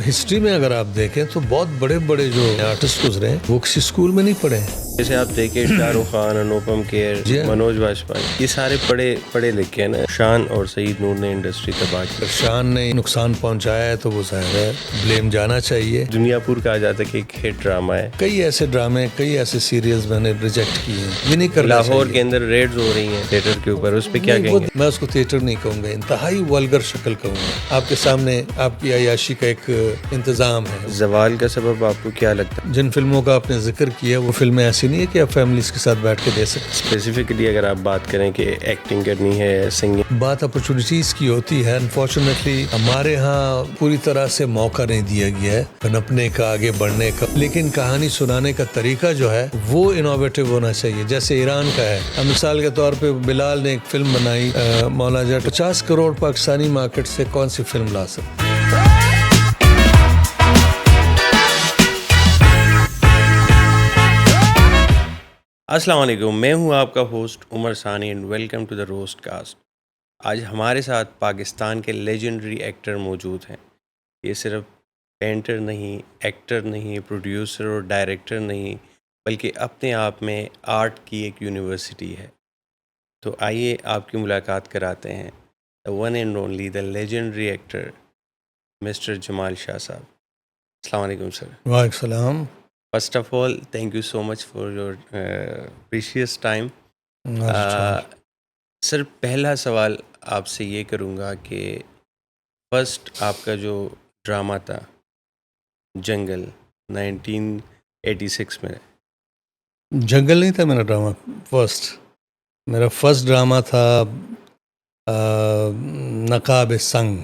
History میں اگر آپ دیکھیں تو بہت بڑے بڑے جو آرٹسٹ گزرے ہیں وہ کسی اسکول میں نہیں پڑھے ہیں. جیسے آپ دیکھیں شاہ رخ خان، انوپم کھیر، منوج واجپئی، یہ سارے پڑھے لکھے ہیں نا. شان اور سعید نور نے انڈسٹری تباہ کی. شان نے نقصان پہنچایا ہے تو وہ ظاہر ہے بلیم جانا چاہیے. دنیا پور کہا جاتا ہے کہ ایک ہٹ ڈرامہ ہے. کئی ایسے ڈرامے، کئی ایسے سیریلز میں نے ریجیکٹ کیے ہیں. یہ نہیں کرنا لاہور چاہیے. کے اندر ریڈز ہو رہی ہیں تھیٹر کے اوپر، اس پہ کیا کہیں گے؟ میں اس کو تھیٹر نہیں کہوں گا، انتہائی ولگر شکل کہوں گا. آپ کے سامنے آپ کی عیاشی کا ایک انتظام ہے. زوال کا سبب آپ کو کیا لگتا ہے؟ جن فلموں کا آپ نے ذکر کیا وہ فلمیں ایسی نہیں ہے کہ آپ فیملیز کے ساتھ بیٹھ کے دے سکتے. اسپیسیفکلی اگر آپ بات کریں کہ ایکٹنگ کرنی ہے، سنگنگ، بات اپرچونیٹیز کی ہوتی ہے. انفارچونیٹلی ہمارے ہاں پوری طرح سے موقع نہیں دیا گیا ہے پنپنے کا، آگے بڑھنے کا. لیکن کہانی سنانے کا طریقہ جو ہے وہ انوویٹو ہونا چاہیے، جیسے ایران کا ہے. اب مثال کے طور پہ بلال نے ایک فلم بنائی مولا جٹ، 50 کروڑ پاکستانی مارکیٹ سے کون سی فلم لا سکتی؟ السلام علیکم، میں ہوں آپ کا host Umar Sani and welcome to the roast cast. آج ہمارے ساتھ پاکستان کے لیجنڈری ایکٹر موجود ہیں. یہ صرف پینٹر نہیں، ایکٹر نہیں، پروڈیوسر اور ڈائریکٹر نہیں، بلکہ اپنے آپ میں آرٹ کی ایک یونیورسٹی ہے. تو آئیے آپ کی ملاقات کراتے ہیں the one and only the legendary actor mister Jamal Shah sahab. السلام علیکم سر. وعلیکم السلام. First of all, thank you so much for your precious time. سر پہلا سوال آپ سے یہ کروں گا کہ فرسٹ آپ کا جو ڈرامہ تھا جنگل 1986 میں. جنگل نہیں تھا میرا ڈرامہ میرا فرسٹ ڈرامہ تھا نقاب سنگ.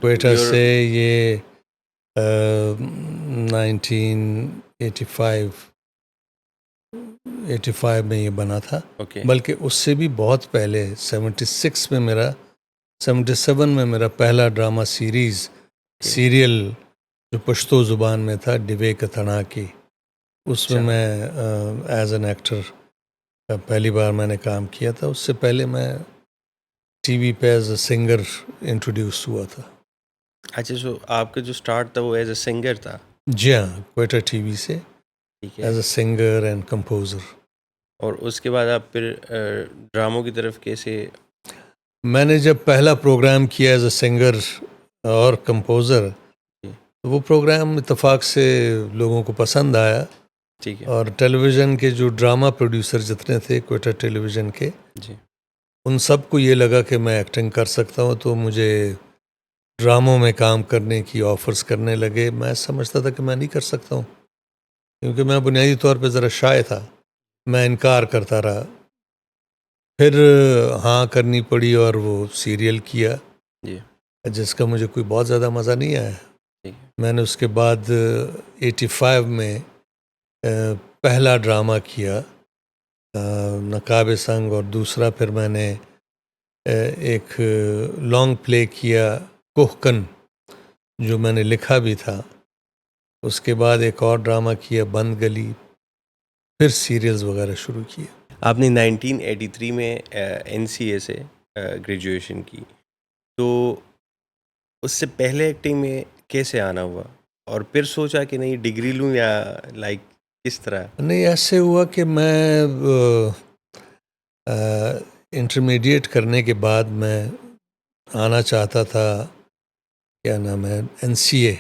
کوئٹہ سے یہ 1985 میں یہ بنا تھا. بلکہ اس سے بھی بہت پہلے 77 میں میرا پہلا ڈرامہ سیریل جو پشتو زبان میں تھا، ڈبے کتھنا کی، اس میں ایز این ایکٹر پہلی بار میں نے کام کیا تھا. اس سے پہلے میں ٹی وی پہ ایز اے سنگر انٹروڈیوس ہوا تھا. اچھا، سو آپ کا جو سٹارٹ تھا وہ ایز اے سنگر تھا؟ جی ہاں، کوئٹہ ٹی وی سے as a singer and composer. اور اس کے بعد آپ پھر ڈراموں کی طرف کیسے؟ میں نے جب پہلا پروگرام کیا ایز اے سنگر اور کمپوزر، تو وہ پروگرام اتفاق سے لوگوں کو پسند آیا. ٹھیک ہے. اور ٹیلی ویژن کے جو ڈرامہ پروڈیوسر جتنے تھے کوئٹہ ٹیلی ویژن کے، جی، ان سب کو یہ لگا کہ میں ایکٹنگ کر سکتا ہوں، تو مجھے ڈراموں میں کام کرنے کی آفرز کرنے لگے. میں سمجھتا تھا کہ میں نہیں کر سکتا ہوں، کیونکہ میں بنیادی طور پہ ذرا شائع تھا. میں انکار کرتا رہا. پھر ہاں کرنی پڑی اور وہ سیریل کیا، جی، جس کا مجھے کوئی بہت زیادہ مزہ نہیں آیا. میں نے اس کے بعد 85 میں پہلا ڈرامہ کیا نقاب سنگ، اور دوسرا پھر میں نے ایک لانگ پلے کیا کوہکن، جو میں نے لکھا بھی تھا. اس کے بعد ایک اور ڈرامہ کیا بند گلی، پھر سیریلز وغیرہ شروع کیے. آپ نے 1983 میں NCA سے گریجویشن کی، تو اس سے پہلے ایکٹنگ میں کیسے آنا ہوا؟ اور پھر سوچا کہ نہیں ڈگری لوں یا لائک کس طرح؟ نہیں، ایسے ہوا کہ میں انٹرمیڈیٹ کرنے کے بعد میں آنا چاہتا تھا، کیا نام ہے، NCA.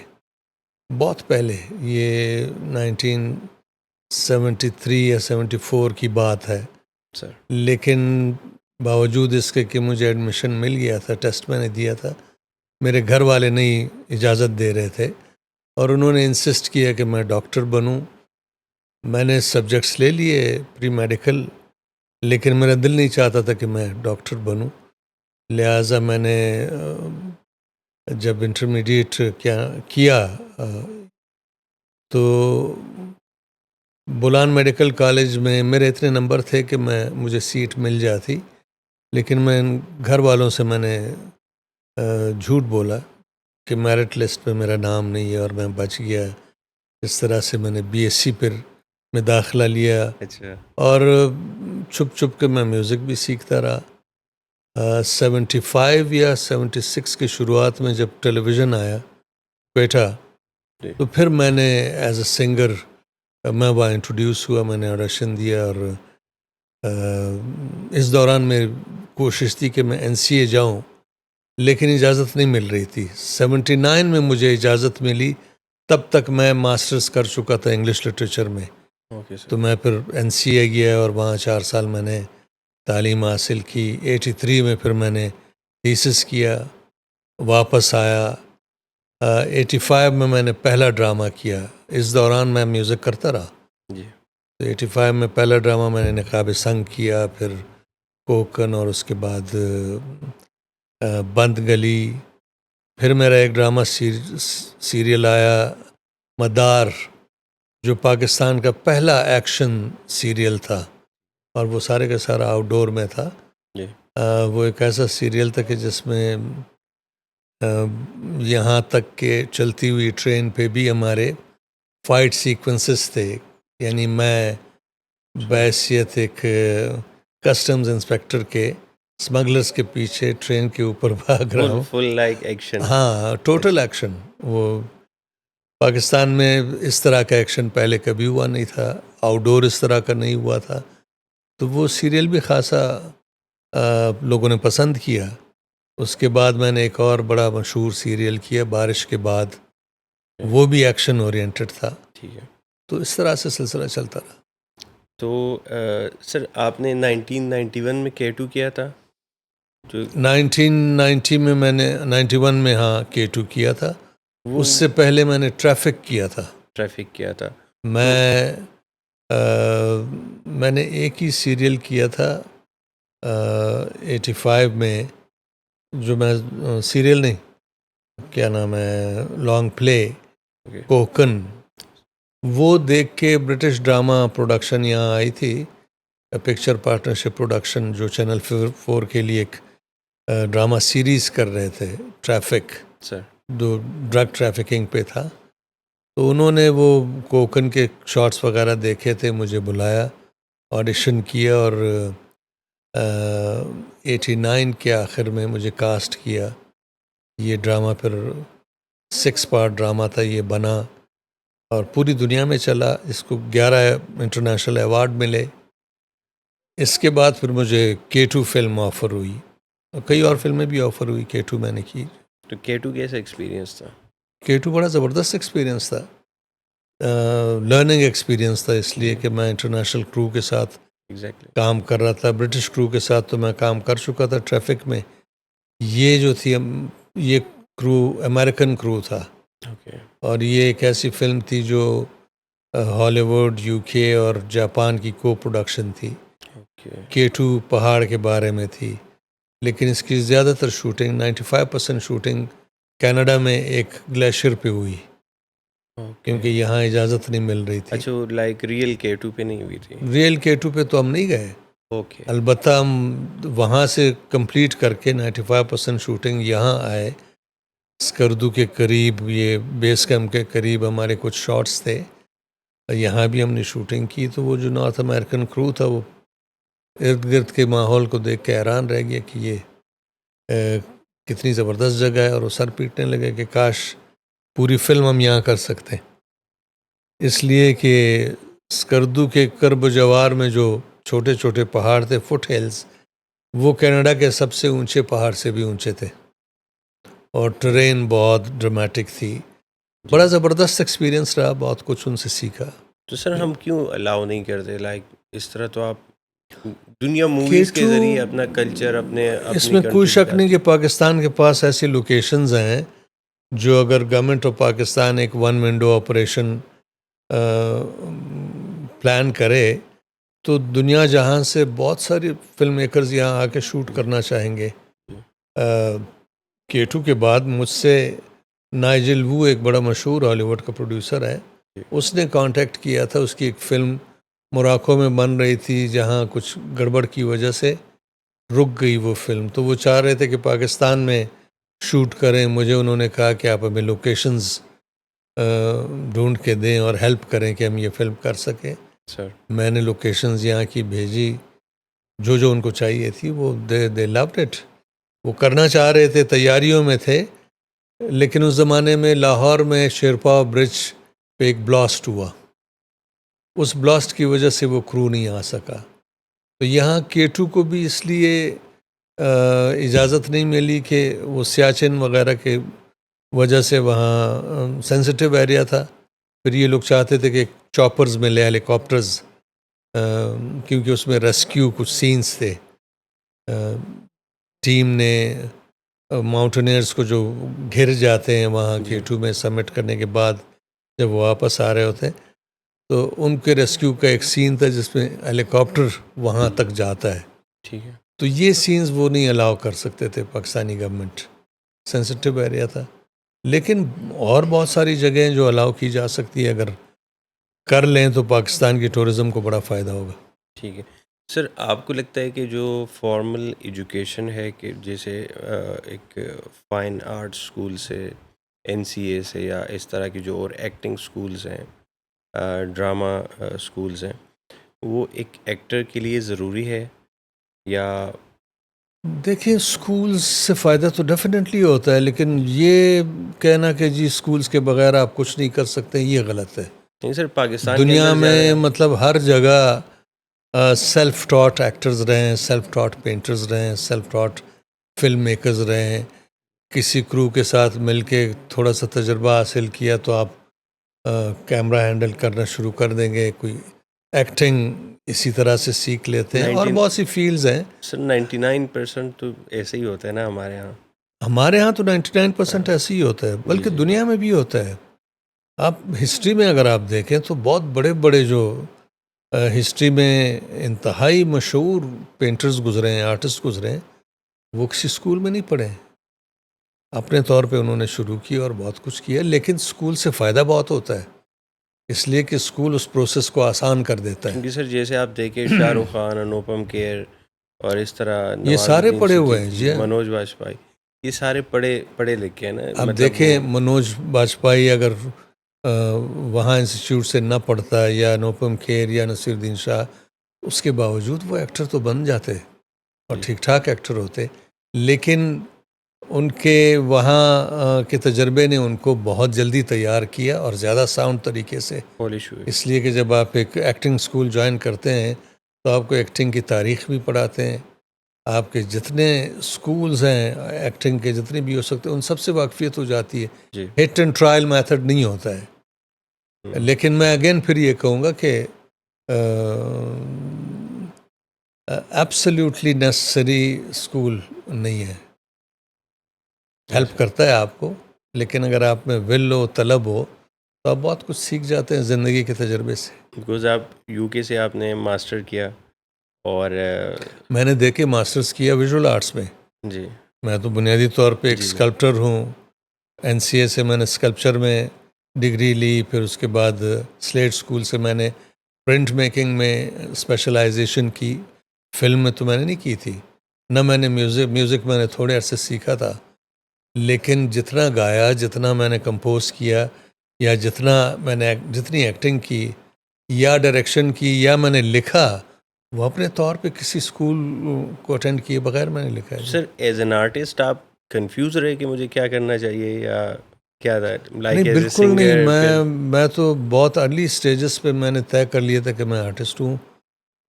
بہت پہلے، یہ 1973 یا 74 کی بات ہے سر. لیکن باوجود اس کے کہ مجھے ایڈمیشن مل گیا تھا، ٹیسٹ میں نے دیا تھا، میرے گھر والے نہیں اجازت دے رہے تھے، اور انہوں نے انسسٹ کیا کہ میں ڈاکٹر بنوں. میں نے سبجیکٹس لے لیے پری میڈیکل، لیکن میرا دل نہیں چاہتا تھا کہ میں ڈاکٹر بنوں. لہٰذا میں نے جب انٹرمیڈیٹ کیا تو بولان میڈیکل کالج میں میرے اتنے نمبر تھے کہ مجھے سیٹ مل جاتی، لیکن میں گھر والوں سے میں نے جھوٹ بولا کہ میرٹ لسٹ پہ میرا نام نہیں ہے، اور میں بچ گیا. اس طرح سے میں نے BSc پھر میں داخلہ لیا. اچھا. اور چھپ چھپ کے میں میوزک بھی سیکھتا رہا. 75 یا 76 کی شروعات میں جب ٹیلی ویژن آیا کوئٹہ. جی. تو پھر میں نے ایز اے سنگر میں وہاں انٹروڈیوس ہوا, میں نے آڈیشن دیا, اور اس دوران میری کوشش تھی کہ میں NCA جاؤں, لیکن اجازت نہیں مل رہی تھی. 79 میں مجھے اجازت ملی, تب تک میں ماسٹرز کر چکا تھا انگلش لٹریچر میں. Okay sir. تو میں پھر NCA گیا اور وہاں 4 سال میں نے تعلیم حاصل کی. 83 میں پھر میں نے تھیسس کیا, واپس آیا. 85 میں نے پہلا ڈرامہ کیا. اس دوران میں میوزک کرتا رہا. جی. تو 85 میں پہلا ڈرامہ میں نے نقاب سنگ کیا, پھر کوکن, اور اس کے بعد بند گلی. پھر میرا ایک ڈرامہ سیریل آیا مدار, جو پاکستان کا پہلا ایکشن سیریل تھا, اور وہ سارے کا سارا آؤٹ ڈور میں تھا. جی. وہ ایک ایسا سیریل تھا کہ جس میں یہاں تک کہ چلتی ہوئی ٹرین پہ بھی ہمارے فائٹ سیکوینسز تھے. یعنی میں بحیثیت ایک کسٹمز انسپیکٹر کے اسمگلرس کے پیچھے ٹرین کے اوپر بھاگ رہا ہوں. فل لائک ایکشن. ہاں, ٹوٹل ایکشن. وہ پاکستان میں اس طرح کا ایکشن پہلے کبھی ہوا نہیں تھا, آؤٹ ڈور اس طرح کا نہیں ہوا تھا. تو وہ سیریل بھی خاصا لوگوں نے پسند کیا. اس کے بعد میں نے ایک اور بڑا مشہور سیریل کیا بارش کے بعد, وہ بھی ایکشن اورینٹڈ تھا. ٹھیک ہے. تو اس طرح سے سلسلہ چلتا رہا. تو سر آپ نے 1991 میں K2 کیا تھا جو 1990 میں نے 91 میں ہاں K2 کیا تھا. اس سے پہلے میں نے ٹریفک کیا تھا. ٹریفک کیا تھا. میں نے ایک ہی سیریل کیا تھا 85 میں, جو میں سیریل نہیں, کیا نام ہے, لانگ پلے, کوکن. وہ دیکھ کے برٹش ڈرامہ پروڈکشن یہاں آئی تھی, پکچر پارٹنرشپ پروڈکشن, جو چینل 4 کے لیے ایک ڈرامہ سیریز کر رہے تھے, ٹریفک, جو ڈرگ ٹریفکنگ پہ تھا. تو انہوں نے وہ کوکن کے شارٹس وغیرہ دیکھے تھے, مجھے بلایا, آڈیشن کیا, اور 89 کے آخر میں مجھے کاسٹ کیا. یہ ڈرامہ پھر 6 پارٹ ڈرامہ تھا, یہ بنا اور پوری دنیا میں چلا. اس کو 11 انٹرنیشنل ایوارڈ ملے. اس کے بعد پھر مجھے K2 فلم آفر ہوئی, اور کئی اور فلمیں بھی آفر ہوئی. K2 میں نے کی. تو K2 کیسا ایکسپیرینس تھا؟ K2 بڑا زبردست ایکسپیرینس تھا, لرننگ ایکسپیرینس تھا, اس لیے کہ میں انٹرنیشنل کرو کے ساتھ کام کر رہا تھا. برٹش کرو کے ساتھ تو میں کام کر چکا تھا ٹریفک میں. یہ جو تھی, یہ کرو امریکن کرو تھا, اور یہ ایک ایسی فلم تھی جو ہالی ووڈ, UK اور جاپان کی کو پروڈکشن تھی. K2 پہاڑ کے بارے میں تھی, لیکن اس کی زیادہ تر شوٹنگ 95% شوٹنگ کینیڈا میں ایک گلیشیئر پہ ہوئی, کیونکہ یہاں اجازت نہیں مل رہی تھی. اچھا, لائک ریئل K2 پہ نہیں ہوئی تھی؟ ریئل K2 پہ تو ہم نہیں گئے. البتہ ہم وہاں سے کمپلیٹ کر کے 95% شوٹنگ یہاں آئے. اسکردو کے قریب, یہ بیس کیمپ کے قریب ہمارے کچھ شاٹس تھے, یہاں بھی ہم نے شوٹنگ کی. تو وہ جو نارتھ امریکن کرو تھا, وہ ارد گرد کے ماحول کو دیکھ کے حیران رہ گیا کہ یہ کتنی زبردست جگہ ہے, اور وہ سر پیٹنے لگے کہ کاش پوری فلم ہم یہاں کر سکتے. اس لیے کہ اسکردو کے کرب و جوار میں جو چھوٹے چھوٹے پہاڑ تھے, فٹ ہلز, وہ کینیڈا کے سب سے اونچے پہاڑ سے بھی اونچے تھے, اور ٹرین بہت ڈرامیٹک تھی. بڑا زبردست ایکسپیرینس رہا, بہت کچھ ان سے سیکھا. تو سر ہم کیوں الاؤ نہیں کرتے لائک اس طرح؟ تو آپ دنیا موویز کے ذریعے اپنا کلچر اپنے اس میں کوئی شک نہیں کہ پاکستان کے پاس ایسی لوکیشنز ہیں جو اگر گورنمنٹ آف پاکستان ایک 1 ونڈو آپریشن پلان کرے تو دنیا جہاں سے بہت ساری فلم میکرز یہاں آ کے شوٹ کرنا چاہیں گے. K2 کے بعد مجھ سے نائجل وو, ایک بڑا مشہور ہالی ووڈ کا پروڈیوسر ہے, اس نے کانٹیکٹ کیا تھا. اس کی ایک فلم موراکو میں بن رہی تھی, جہاں کچھ گڑبڑ کی وجہ سے رک گئی وہ فلم. تو وہ چاہ رہے تھے کہ پاکستان میں شوٹ کریں. مجھے انہوں نے کہا کہ آپ ہمیں لوکیشنز ڈھونڈ کے دیں اور ہیلپ کریں کہ ہم یہ فلم کر سکیں. میں نے لوکیشنز یہاں کی بھیجی, جو ان کو چاہیے تھی. وہ دے لوڈ اٹ, وہ کرنا چاہ رہے تھے, تیاریوں میں تھے, لیکن اس زمانے میں لاہور میں شیرپا برج پہ ایک بلاسٹ ہوا، اس بلاسٹ کی وجہ سے وہ کرو نہیں آ سکا، تو یہاں K2 کو بھی اس لیے اجازت نہیں ملی کہ وہ سیاچن وغیرہ کے وجہ سے وہاں سینسٹیو ایریا تھا. پھر یہ لوگ چاہتے تھے کہ چاپرز ملے، ہیلی کاپٹرز، کیونکہ اس میں ریسکیو کچھ سینس تھے. ٹیم نے ماؤنٹینئرز کو جو گھر جاتے ہیں وہاں K2 میں سبمٹ کرنے کے بعد جب وہ واپس آ رہے ہوتے ہیں تو ان کے ریسکیو کا ایک سین تھا جس میں ہیلی کاپٹر وہاں تک جاتا ہے. ٹھیک ہے. تو یہ سینز وہ نہیں الاؤ کر سکتے تھے پاکستانی گورنمنٹ، سینسٹیو ایریا تھا. لیکن اور بہت ساری جگہیں جو الاؤ کی جا سکتی ہے، اگر کر لیں تو پاکستان کی ٹورزم کو بڑا فائدہ ہوگا. ٹھیک ہے سر، آپ کو لگتا ہے کہ جو فارمل ایجوکیشن ہے کہ جیسے ایک فائن آرٹ اسکول سے، NCA سے، یا اس طرح کی جو اور ایکٹنگ اسکولز ہیں، ڈرامہ اسکولز ہیں، وہ ایک ایکٹر کے لیے ضروری ہے یا؟ دیکھیں اسکولز سے فائدہ تو ڈیفینیٹلی ہوتا ہے، لیکن یہ کہنا کہ جی اسکولز کے بغیر آپ کچھ نہیں کر سکتے یہ غلط ہے. نہیں سر، پاکستان کے دنیا اندر میں زیادہ مطلب ہر جگہ سیلف ٹاٹ ایکٹرز رہے ہیں، سیلف ٹاٹ پینٹرز رہے ہیں، سیلف ٹاٹ فلم میکرز رہے ہیں. کسی کرو کے ساتھ مل کے تھوڑا سا تجربہ حاصل کیا تو آپ کیمرہ ہینڈل کرنا شروع کر دیں گے. کوئی ایکٹنگ اسی طرح سے سیکھ لیتے ہیں، اور بہت سی فیلڈز ہیں. سر 99% تو ایسے ہی ہوتا ہے نا ہمارے یہاں. ہمارے ہاں تو 99% ایسے ہی ہوتا ہے، بلکہ دنیا میں بھی ہوتا ہے. آپ ہسٹری میں اگر آپ دیکھیں تو بہت بڑے بڑے جو ہسٹری میں انتہائی مشہور پینٹرز گزرے ہیں، آرٹسٹ گزرے ہیں، وہ کسی اسکول میں نہیں پڑھے. اپنے طور پہ انہوں نے شروع کیا اور بہت کچھ کیا. لیکن اسکول سے فائدہ بہت ہوتا ہے، اس لیے کہ اسکول اس پروسیس کو آسان کر دیتا ہے. کیونکہ سر جیسے آپ دیکھیں شاہ رخ خان، انوپم کھیر، اور اس طرح یہ نواز سارے الدین پڑھے ہوئے ہیں صدیقی، جی. منوج واجپئی، یہ سارے پڑھے لکھے ہیں نا. اب دیکھیں منوج واجپئی اگر وہاں انسٹیٹیوٹ سے نہ پڑھتا، یا انوپم کھیر یا نصیر الدین شاہ، اس کے باوجود وہ ایکٹر تو بن جاتے اور ٹھیک ٹھاک ایکٹر ہوتے. لیکن ان کے وہاں کے تجربے نے ان کو بہت جلدی تیار کیا اور زیادہ ساؤنڈ طریقے سے. اس لیے کہ جب آپ ایک ایکٹنگ اسکول جوائن کرتے ہیں تو آپ کو ایکٹنگ کی تاریخ بھی پڑھاتے ہیں. آپ کے جتنے اسکولز ہیں ایکٹنگ کے، جتنے بھی ہو سکتے ہیں، ان سب سے واقفیت ہو جاتی ہے. ہٹ اینڈ ٹرائل میتھڈ نہیں ہوتا ہے. لیکن میں اگین پھر یہ کہوں گا کہ ایبسلیوٹلی نیسسری اسکول نہیں ہے. ہیلپ کرتا ہے آپ کو، لیکن اگر آپ میں ول ہو، طلب ہو، تو آپ بہت کچھ سیکھ جاتے ہیں زندگی کے تجربے سے. بیکاز آپ UK سے آپ نے ماسٹر کیا، اور میں نے دیکھے ماسٹرز کیا ویژول آرٹس میں. جی، میں تو بنیادی طور پہ ایک اسکلپٹر ہوں. NCA سے میں نے اسکلپچر میں ڈگری لی، پھر اس کے بعد سلیٹ اسکول سے میں نے پرنٹ میکنگ میں اسپیشلائزیشن کی. فلم میں تو میں نے نہیں کی تھی، نہ میں نے میوزک میں نے تھوڑے عرصے سیکھا تھا. لیکن جتنا گایا، جتنا میں نے کمپوز کیا، یا جتنی ایکٹنگ کی یا ڈائریکشن کی یا میں نے لکھا، وہ اپنے طور پہ کسی اسکول کو اٹینڈ کیے بغیر میں نے لکھا ہے. سر ایز این آرٹسٹ آپ کنفیوز رہے کہ مجھے کیا کرنا چاہیے، یا کیا تھا لائک نہیں، ایز اے بالکل نہیں. سنگر؟ میں تو بہت ارلی سٹیجز پہ میں نے طے کر لیا تھا کہ میں آرٹسٹ ہوں،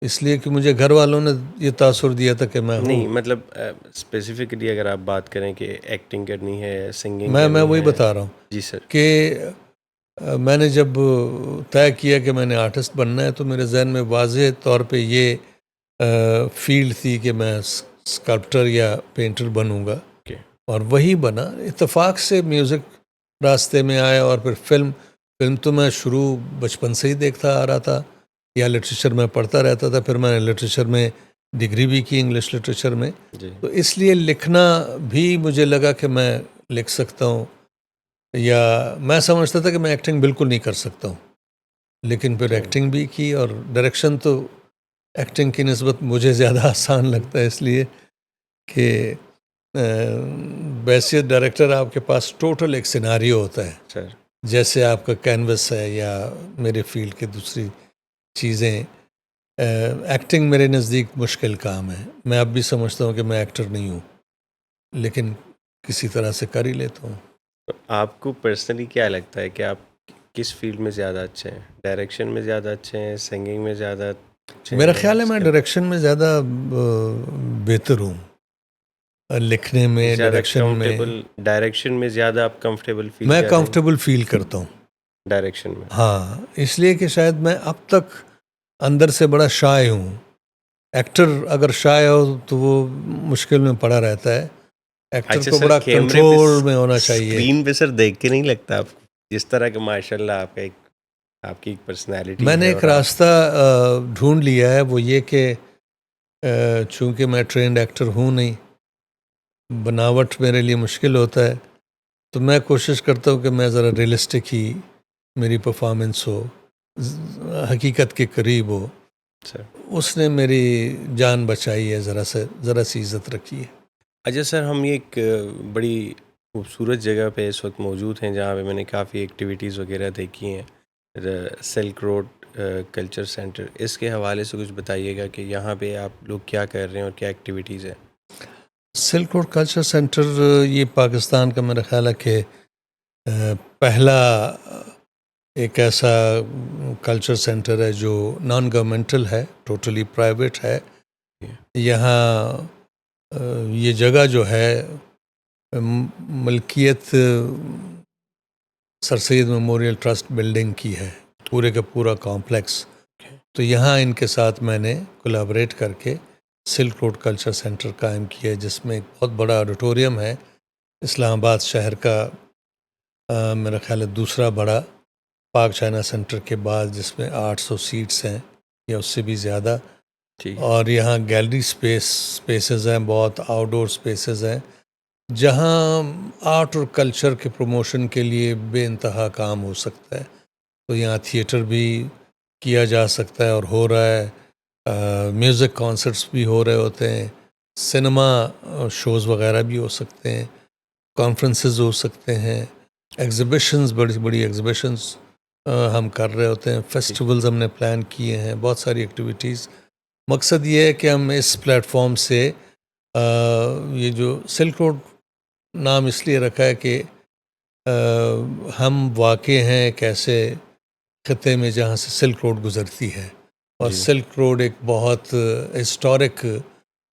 اس لیے کہ مجھے گھر والوں نے یہ تاثر دیا تھا کہ میں ہوں. نہیں مطلب اسپیسیفکلی اگر آپ بات کریں کہ ایکٹنگ کرنی ہے، سنگنگ میں کرنی وہی ہے. بتا رہا ہوں جی سر. کہ میں نے جب طے کیا کہ میں نے آرٹسٹ بننا ہے تو میرے ذہن میں واضح طور پہ یہ فیلڈ تھی کہ میں اسکلپٹر یا پینٹر بنوں گا، اور وہی بنا. اتفاق سے میوزک راستے میں آیا، اور پھر فلم تو میں شروع بچپن سے ہی دیکھتا آ رہا تھا، یا لٹریچر میں پڑھتا رہتا تھا. پھر میں نے لٹریچر میں ڈگری بھی کی، انگلش لٹریچر میں. تو اس لیے لکھنا بھی مجھے لگا کہ میں لکھ سکتا ہوں، یا میں سمجھتا تھا کہ میں ایکٹنگ بالکل نہیں کر سکتا ہوں. لیکن پھر ایکٹنگ بھی کی، اور ڈائریکشن تو ایکٹنگ کی نسبت مجھے زیادہ آسان لگتا ہے، اس لیے کہ بیسیت ڈائریکٹر آپ کے پاس ٹوٹل ایک سیناریو ہوتا ہے، سر جیسے آپ کا کینوس ہے یا میرے فیلڈ کی دوسری چیزیں. ایکٹنگ میرے نزدیک مشکل کام ہے. میں اب بھی سمجھتا ہوں کہ میں ایکٹر نہیں ہوں، لیکن کسی طرح سے کر ہی لیتا ہوں. آپ کو پرسنلی کیا لگتا ہے کہ آپ کس فیلڈ میں زیادہ اچھے ہیں؟ ڈائریکشن میں زیادہ اچھے ہیں، سنگنگ میں زیادہ اچھے میرا ہیں، خیال ہے میں ڈائریکشن میں زیادہ بہتر ہوں، لکھنے میں، زیادہ ڈائریکشن میں کمفرٹیبل ڈائریکشن میں زیادہ آپ کمفرٹیبل فیل میں کرتے ہیں کمفرٹیبل فیل کرتا ہوں. ڈائریکشن میں؟ ہاں، اس لیے کہ شاید میں اب تک اندر سے بڑا شائع ہوں. ایکٹر اگر شائع ہو تو وہ مشکل میں پڑا رہتا ہے. ایکٹر اچھا کو سر، بڑا کیمرے پہ کنٹرول میں ہونا چاہیے. اسکرین پہ سر دیکھ کے نہیں لگتا آپ کو جس طرح کہ ماشاء اللہ آپ کی ایک پرسنالٹی میں نے ہے ایک اور آپ راستہ ڈھونڈ لیا ہے، وہ یہ کہ چونکہ میں ٹرینڈ ایکٹر ہوں نہیں، بناوٹ میرے لیے مشکل ہوتا ہے، تو میں کوشش کرتا ہوں کہ میں ذرا ریئلسٹک ہی میری پرفارمنس ہو، حقیقت کے قریب ہو. سر. اس نے میری جان بچائی ہے، ذرا سی عزت رکھی ہے. اچھا سر، ہم یہ ایک بڑی خوبصورت جگہ پہ اس وقت موجود ہیں جہاں پہ میں نے کافی ایکٹیویٹیز وغیرہ دیکھی ہیں، سلک روڈ کلچر سینٹر. اس کے حوالے سے کچھ بتائیے گا کہ یہاں پہ آپ لوگ کیا کر رہے ہیں اور کیا ایکٹیویٹیز ہیں؟ سلک روڈ کلچر سینٹر یہ پاکستان کا میرا خیال ہے کہ پہلا ایک ایسا کلچر سینٹر ہے جو نان گورنمنٹل ہے، ٹوٹلی پرائیویٹ ہے. یہاں یہ جگہ جو ہے ملکیت سر سید میموریل ٹرسٹ بلڈنگ کی ہے، پورے کا پورا کامپلیکس. تو یہاں ان کے ساتھ میں نے کولیبریٹ کر کے سلک روڈ کلچر سینٹر قائم کیا ہے، جس میں ایک بہت بڑا آڈیٹوریم ہے، اسلام آباد شہر کا میرا خیال ہے دوسرا بڑا پاک چائنا سینٹر کے بعد، جس میں 800 سیٹس ہیں یا اس سے بھی زیادہ. ٹھیک. اور یہاں گیلری سپیسز ہیں، بہت آؤٹ ڈور سپیسز ہیں، جہاں آرٹ اور کلچر کے پروموشن کے لیے بے انتہا کام ہو سکتا ہے. تو یہاں تھیٹر بھی کیا جا سکتا ہے اور ہو رہا ہے، میوزک کانسرٹس بھی ہو رہے ہوتے ہیں، سنیما شوز وغیرہ بھی ہو سکتے ہیں، کانفرنسز ہو سکتے ہیں، ایگزیبیشنز، بڑی بڑی ایگزیبیشنز ہم کر رہے ہوتے ہیں، فیسٹیولز ہم نے پلان کیے ہیں، بہت ساری ایکٹیویٹیز. مقصد یہ ہے کہ ہم اس پلیٹ فارم سے یہ جو سلک روڈ نام اس لیے رکھا ہے کہ ہم واقع ہیں ایک ایسے خطے میں جہاں سے سلک روڈ گزرتی ہے، اور جی سلک روڈ ایک بہت ہسٹورک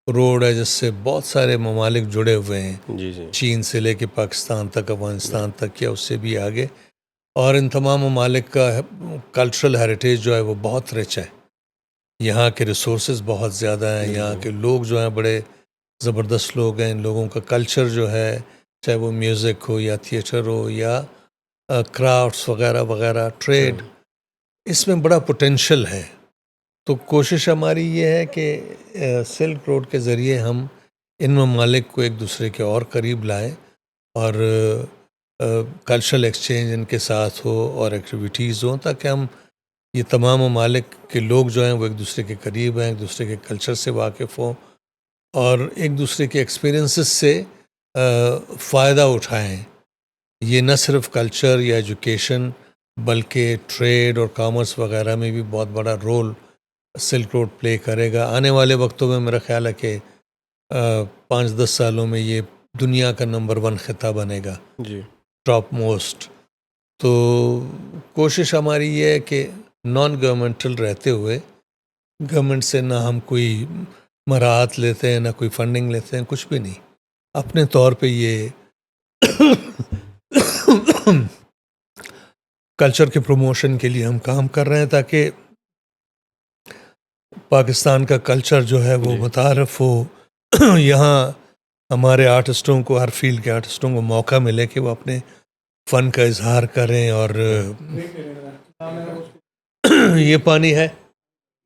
روڈ ہے جس سے بہت سارے ممالک جڑے ہوئے ہیں، جی جی چین سے لے کے پاکستان تک، افغانستان تک یا اس سے بھی آگے. اور ان تمام ممالک کا کلچرل ہیریٹیج جو ہے وہ بہت رچ ہے. یہاں کے ریسورسز بہت زیادہ ہیں، یہاں کے لوگ جو ہیں بڑے زبردست لوگ ہیں. ان لوگوں کا کلچر جو ہے، چاہے وہ میوزک ہو یا تھیٹر ہو یا کرافٹس وغیرہ وغیرہ، ٹریڈ، اس میں بڑا پوٹینشل ہے. تو کوشش ہماری یہ ہے کہ سلک روڈ کے ذریعے ہم ان ممالک کو ایک دوسرے کے اور قریب لائیں، اور کلچرل ایکسچینج ان کے ساتھ ہو اور ایکٹیویٹیز ہوں، تاکہ ہم یہ تمام ممالک کے لوگ جو ہیں وہ ایک دوسرے کے قریب ہیں، ایک دوسرے کے کلچر سے واقف ہوں، اور ایک دوسرے کے ایکسپیرینسز سے فائدہ اٹھائیں. یہ نہ صرف کلچر یا ایجوکیشن بلکہ ٹریڈ اور کامرس وغیرہ میں بھی بہت بڑا رول سلک روڈ پلے کرے گا. آنے والے وقتوں میں میرا خیال ہے کہ 5-10 سالوں میں یہ دنیا کا نمبر 1 خطہ بنے گا، جی. Top most. تو کوشش ہماری یہ ہے کہ نان گورنمنٹل رہتے ہوئے، گورنمنٹ سے نہ ہم کوئی مراعات لیتے ہیں، نہ کوئی فنڈنگ لیتے ہیں، کچھ بھی نہیں، اپنے طور پہ یہ کلچر کے پروموشن کے لیے ہم کام کر رہے ہیں، تاکہ پاکستان کا کلچر جو ہے وہ متعارف ہو. یہاں ہمارے آرٹسٹوں کو، ہر فیلڈ کے آرٹسٹوں کو موقع ملے کہ وہ اپنے فن کا اظہار کریں. اور یہ پانی ہے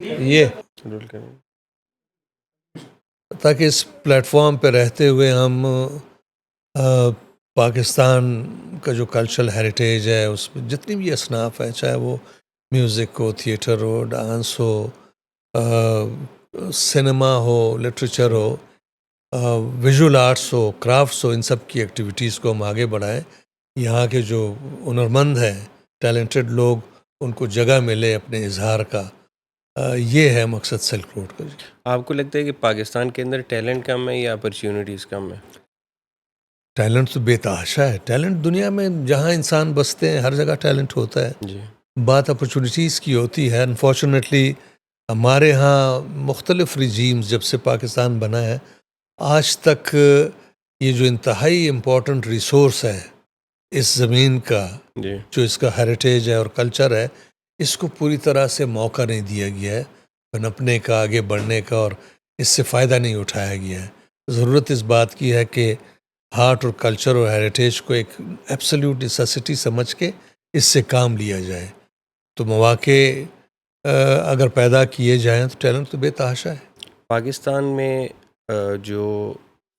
یہ، تاکہ اس پلیٹ فارم پہ رہتے ہوئے ہم پاکستان کا جو کلچرل ہیریٹیج ہے، اس میں جتنی بھی اصناف ہیں، چاہے وہ میوزک ہو، تھیٹر ہو، ڈانس ہو، سنیما ہو، لٹریچر ہو، ویژول آرٹس ہو، کرافٹس ہو، ان سب کی ایکٹیویٹیز کو ہم آگے بڑھائیں. یہاں کے جو ہنرمند ہیں، ٹیلنٹڈ لوگ، ان کو جگہ ملے اپنے اظہار کا. یہ ہے مقصد سلک روڈ کا. آپ کو لگتا ہے کہ پاکستان کے اندر ٹیلنٹ کم ہے یا اپرچونیٹیز کم ہے؟ ٹیلنٹ تو بے تحاشا ہے. ٹیلنٹ دنیا میں جہاں انسان بستے ہیں ہر جگہ ٹیلنٹ ہوتا ہے. جی بات اپرچونیٹیز کی ہوتی ہے. انفارچونیٹلی ہمارے ہاں مختلف رجیمز جب سے پاکستان بنا ہے آج تک یہ جو انتہائی امپورٹنٹ ریسورس ہے اس زمین کا، جی جو اس کا ہیریٹیج ہے اور کلچر ہے، اس کو پوری طرح سے موقع نہیں دیا گیا ہے پنپنے کا، آگے بڑھنے کا، اور اس سے فائدہ نہیں اٹھایا گیا ہے. ضرورت اس بات کی ہے کہ آرٹ اور کلچر اور ہیریٹیج کو ایک ایبسلیوٹ نیسیسٹی سمجھ کے اس سے کام لیا جائے. تو مواقع اگر پیدا کیے جائیں تو ٹیلنٹ تو بے تحاشا ہے. پاکستان میں جو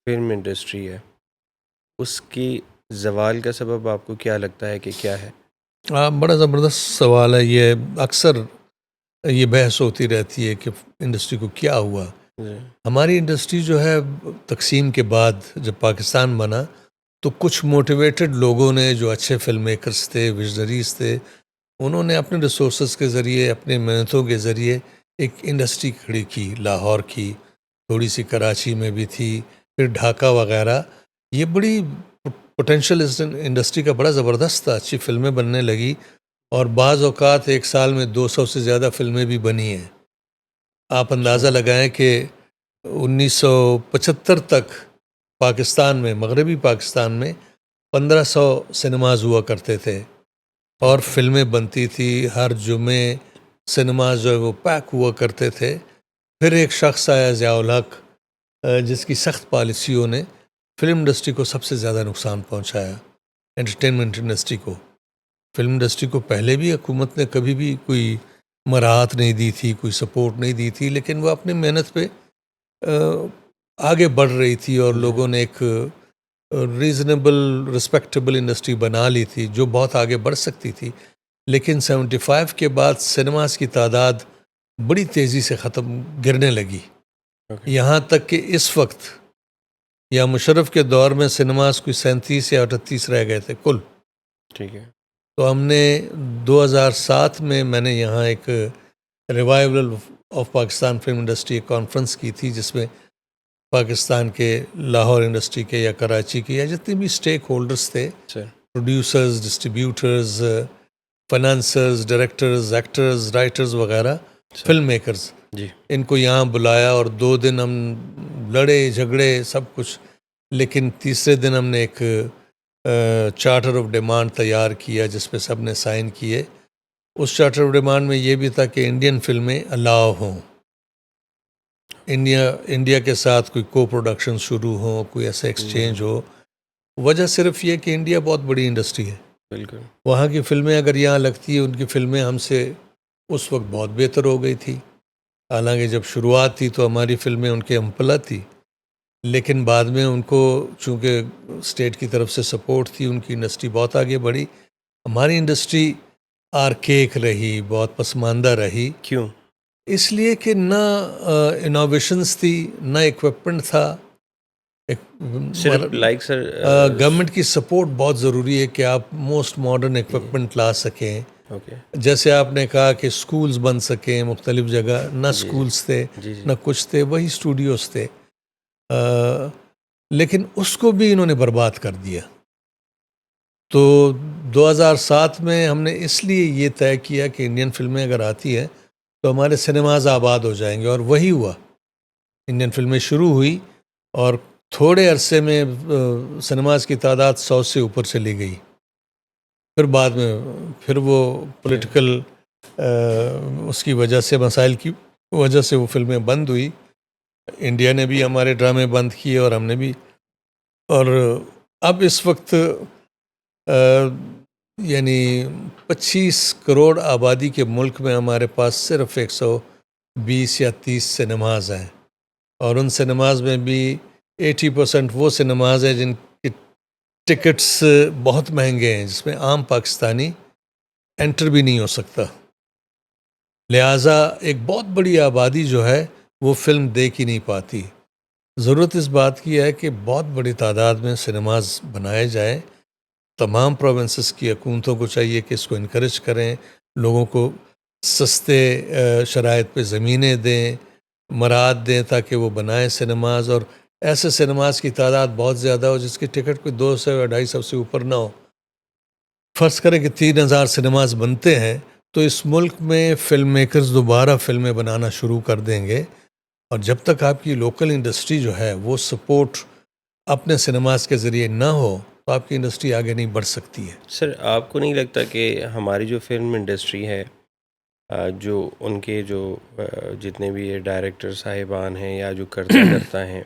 فلم انڈسٹری ہے اس کی زوال کا سبب آپ کو کیا لگتا ہے کہ کیا ہے؟ بڑا زبردست سوال ہے یہ. اکثر یہ بحث ہوتی رہتی ہے کہ انڈسٹری کو کیا ہوا. جی ہماری انڈسٹری جو ہے تقسیم کے بعد جب پاکستان بنا تو کچھ موٹیویٹڈ لوگوں نے جو اچھے فلم میکرز تھے، وژنریز تھے، انہوں نے اپنے ریسورسز کے ذریعے، اپنے محنتوں کے ذریعے ایک انڈسٹری کھڑی کی. لاہور کی، تھوڑی سی کراچی میں بھی تھی، پھر ڈھاکہ وغیرہ. یہ بڑی پوٹینشیل انڈسٹری کا بڑا زبردست تھا. اچھی فلمیں بننے لگی اور بعض اوقات ایک سال میں 200 سے زیادہ فلمیں بھی بنی ہیں. آپ اندازہ لگائیں کہ 1975 تک پاکستان میں، مغربی پاکستان میں 1500 سنیماز ہوا کرتے تھے اور فلمیں بنتی تھی. ہر جمعے سنیماز جو ہے وہ پیک ہوا کرتے تھے. پھر ایک شخص آیا ضیاء الحق، جس کی سخت پالیسیوں نے فلم انڈسٹری کو سب سے زیادہ نقصان پہنچایا. انٹرٹینمنٹ انڈسٹری کو، فلم انڈسٹری کو پہلے بھی حکومت نے کبھی بھی کوئی مراعات نہیں دی تھی، کوئی سپورٹ نہیں دی تھی، لیکن وہ اپنی محنت پہ آگے بڑھ رہی تھی اور لوگوں نے ایک ریزنیبل رسپیکٹیبل انڈسٹری بنا لی تھی جو بہت آگے بڑھ سکتی تھی. لیکن 75 کے بعد سنیماز کی تعداد بڑی تیزی سے گرنے لگی. یہاں تک کہ اس وقت یا مشرف کے دور میں سنیماز کوئی 37 یا 38 رہ گئے تھے کل. ٹھیک ہے. تو ہم نے 2007 میں نے یہاں ایک revival of Pakistan film industry ایک کانفرنس کی تھی جس میں پاکستان کے، لاہور انڈسٹری کے یا کراچی کے یا جتنے بھی اسٹیک ہولڈرز تھے، sir producers, distributors, financiers, directors, actors, writers وغیرہ، فلم میکرز، جی ان کو یہاں بلایا اور 2 دن ہم لڑے جھگڑے سب کچھ. لیکن تیسرے دن ہم نے ایک چارٹر آف ڈیمانڈ تیار کیا جس پہ سب نے سائن کیے. اس چارٹر آف ڈیمانڈ میں یہ بھی تھا کہ انڈین فلمیں الاؤ ہوں، انڈیا کے ساتھ کوئی کو پروڈکشن شروع ہوں، کوئی ایسا ایکسچینج ہو. وجہ صرف یہ کہ انڈیا بہت بڑی انڈسٹری ہے. بالکل. وہاں کی فلمیں اگر یہاں لگتی ہیں، ان کی فلمیں ہم سے اس وقت بہت بہتر ہو گئی تھی. حالانکہ جب شروعات تھی تو ہماری فلمیں ان کے امپلا تھی، لیکن بعد میں ان کو چونکہ اسٹیٹ کی طرف سے سپورٹ تھی، ان کی انڈسٹری بہت آگے بڑھی. ہماری انڈسٹری آرکیک رہی، بہت پسماندہ رہی. کیوں؟ اس لیے کہ نہ انوویشنز تھی، نہ ایکوپمنٹ تھا. صرف لائک سر گورنمنٹ کی سپورٹ بہت ضروری ہے کہ آپ موسٹ ماڈرن ایکوپمنٹ لا سکیں. اوکے. جیسے آپ نے کہا کہ سکولز بن سکیں مختلف جگہ، نہ سکولز تھے، جی جی نہ کچھ تھے، وہی اسٹوڈیوز تھے. لیکن اس کو بھی انہوں نے برباد کر دیا. تو 2007 میں ہم نے اس لیے یہ طے کیا کہ انڈین فلمیں اگر آتی ہیں تو ہمارے سنیماز آباد ہو جائیں گے، اور وہی ہوا. انڈین فلمیں شروع ہوئی اور تھوڑے عرصے میں سنیماز کی تعداد 100 سے اوپر چلی گئی. پھر بعد میں پھر وہ پولیٹیکل اس کی وجہ سے، مسائل کی وجہ سے وہ فلمیں بند ہوئی. انڈیا نے بھی ہمارے ڈرامے بند کیے اور ہم نے بھی. اور اب اس وقت یعنی 25 کروڑ آبادی کے ملک میں ہمارے پاس صرف 120 یا 30 سنیماز ہیں، اور ان سنیماز میں بھی 80% وہ سنیماز ہیں جن کی ٹکٹس بہت مہنگے ہیں، جس میں عام پاکستانی انٹر بھی نہیں ہو سکتا. لہٰذا ایک بہت بڑی آبادی جو ہے وہ فلم دیکھ ہی نہیں پاتی. ضرورت اس بات کی ہے کہ بہت بڑی تعداد میں سنیماز بنائے جائیں. تمام پروونسز کی حکومتوں کو چاہیے کہ اس کو انکریج کریں، لوگوں کو سستے شرائط پہ زمینیں دیں، مراعات دیں تاکہ وہ بنائیں سنیماز. اور ایسے سنیماز کی تعداد بہت زیادہ ہو جس کی ٹکٹ کوئی 200 یا 250 سے اوپر نہ ہو. فرض کریں کہ 3000 سنیماز بنتے ہیں تو اس ملک میں فلم میکرز دوبارہ فلمیں بنانا شروع کر دیں گے. اور جب تک آپ کی لوکل انڈسٹری جو ہے وہ سپورٹ اپنے سنیماز کے ذریعے نہ ہو تو آپ کی انڈسٹری آگے نہیں بڑھ سکتی ہے. سر آپ کو نہیں لگتا کہ ہماری جو فلم انڈسٹری ہے جو ان کے جو جتنے بھی یہ ڈائریکٹر صاحبان ہیں یا جو کرتا ہیں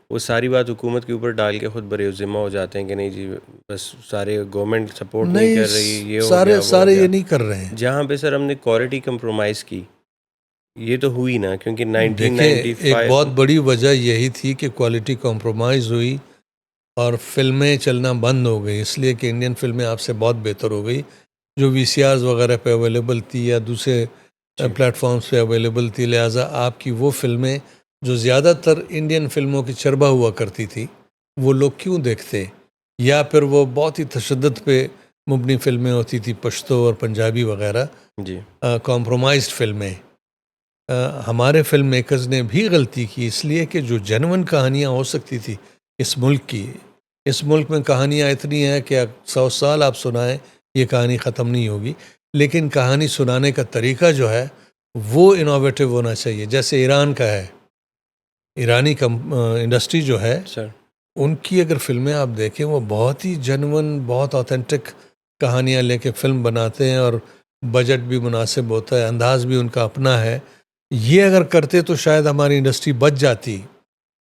وہ ساری بات حکومت کے اوپر ڈال کے خود بر ذمہ ہو جاتے ہیں کہ نہیں جی بس سارے گورنمنٹ سپورٹ نہیں کر رہی، یہ ہو گیا وہ ہو سارے گیا. یہ نہیں کر رہے ہیں. جہاں پہ سر ہم نے کوالٹی کمپرومائز کی، یہ تو ہوئی نا، کیونکہ دیکھیں ایک 1995 بہت بڑی وجہ یہی تھی کہ کوالٹی کمپرومائز ہوئی اور فلمیں چلنا بند ہو گئی، اس لیے کہ انڈین فلمیں آپ سے بہت بہتر ہو گئی جو وی سی آرز وغیرہ پہ اویلیبل تھی یا دوسرے پلیٹ فارمز پہ اویلیبل تھی. لہٰذا آپ کی وہ فلمیں جو زیادہ تر انڈین فلموں کی چربہ ہوا کرتی تھی وہ لوگ کیوں دیکھتے، یا پھر وہ بہت ہی تشدد پہ مبنی فلمیں ہوتی تھی، پشتو اور پنجابی وغیرہ جی کمپرومائزڈ فلمیں. ہمارے فلم میکرز نے بھی غلطی کی، اس لیے کہ جو جنون کہانیاں ہو سکتی تھی اس ملک میں کہانیاں اتنی ہیں کہ 100 سال آپ سنائیں یہ کہانی ختم نہیں ہوگی، لیکن کہانی سنانے کا طریقہ جو ہے وہ انوویٹو ہونا چاہیے. جیسے ایران کا ہے، ایرانی انڈسٹری جو ہے سر، ان کی اگر فلمیں آپ دیکھیں وہ بہت ہی جنون، بہت آتھینٹک کہانیاں لے کے فلم بناتے ہیں اور بجٹ بھی مناسب ہوتا ہے، انداز بھی ان کا اپنا ہے. یہ اگر کرتے تو شاید ہماری انڈسٹری بچ جاتی،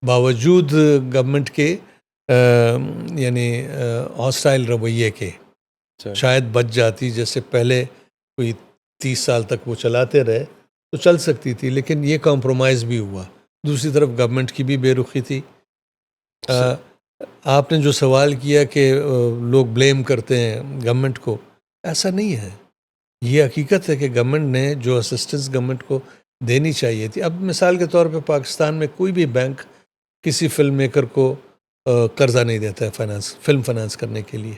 باوجود گورنمنٹ کے یعنی ہاسٹائل رویے کے سر شاید بچ جاتی. جیسے پہلے کوئی 30 سال تک وہ چلاتے رہے تو چل سکتی تھی، لیکن یہ کمپرومائز بھی ہوا. دوسری طرف گورنمنٹ کی بھی بے رخی تھی. آپ نے جو سوال کیا کہ لوگ بلیم کرتے ہیں گورنمنٹ کو، ایسا نہیں ہے. یہ حقیقت ہے کہ گورنمنٹ نے جو اسسٹنس گورنمنٹ کو دینی چاہیے تھی. اب مثال کے طور پہ پاکستان میں کوئی بھی بینک کسی فلم میکر کو قرضہ نہیں دیتا ہے فلم فنانس کرنے کے لیے.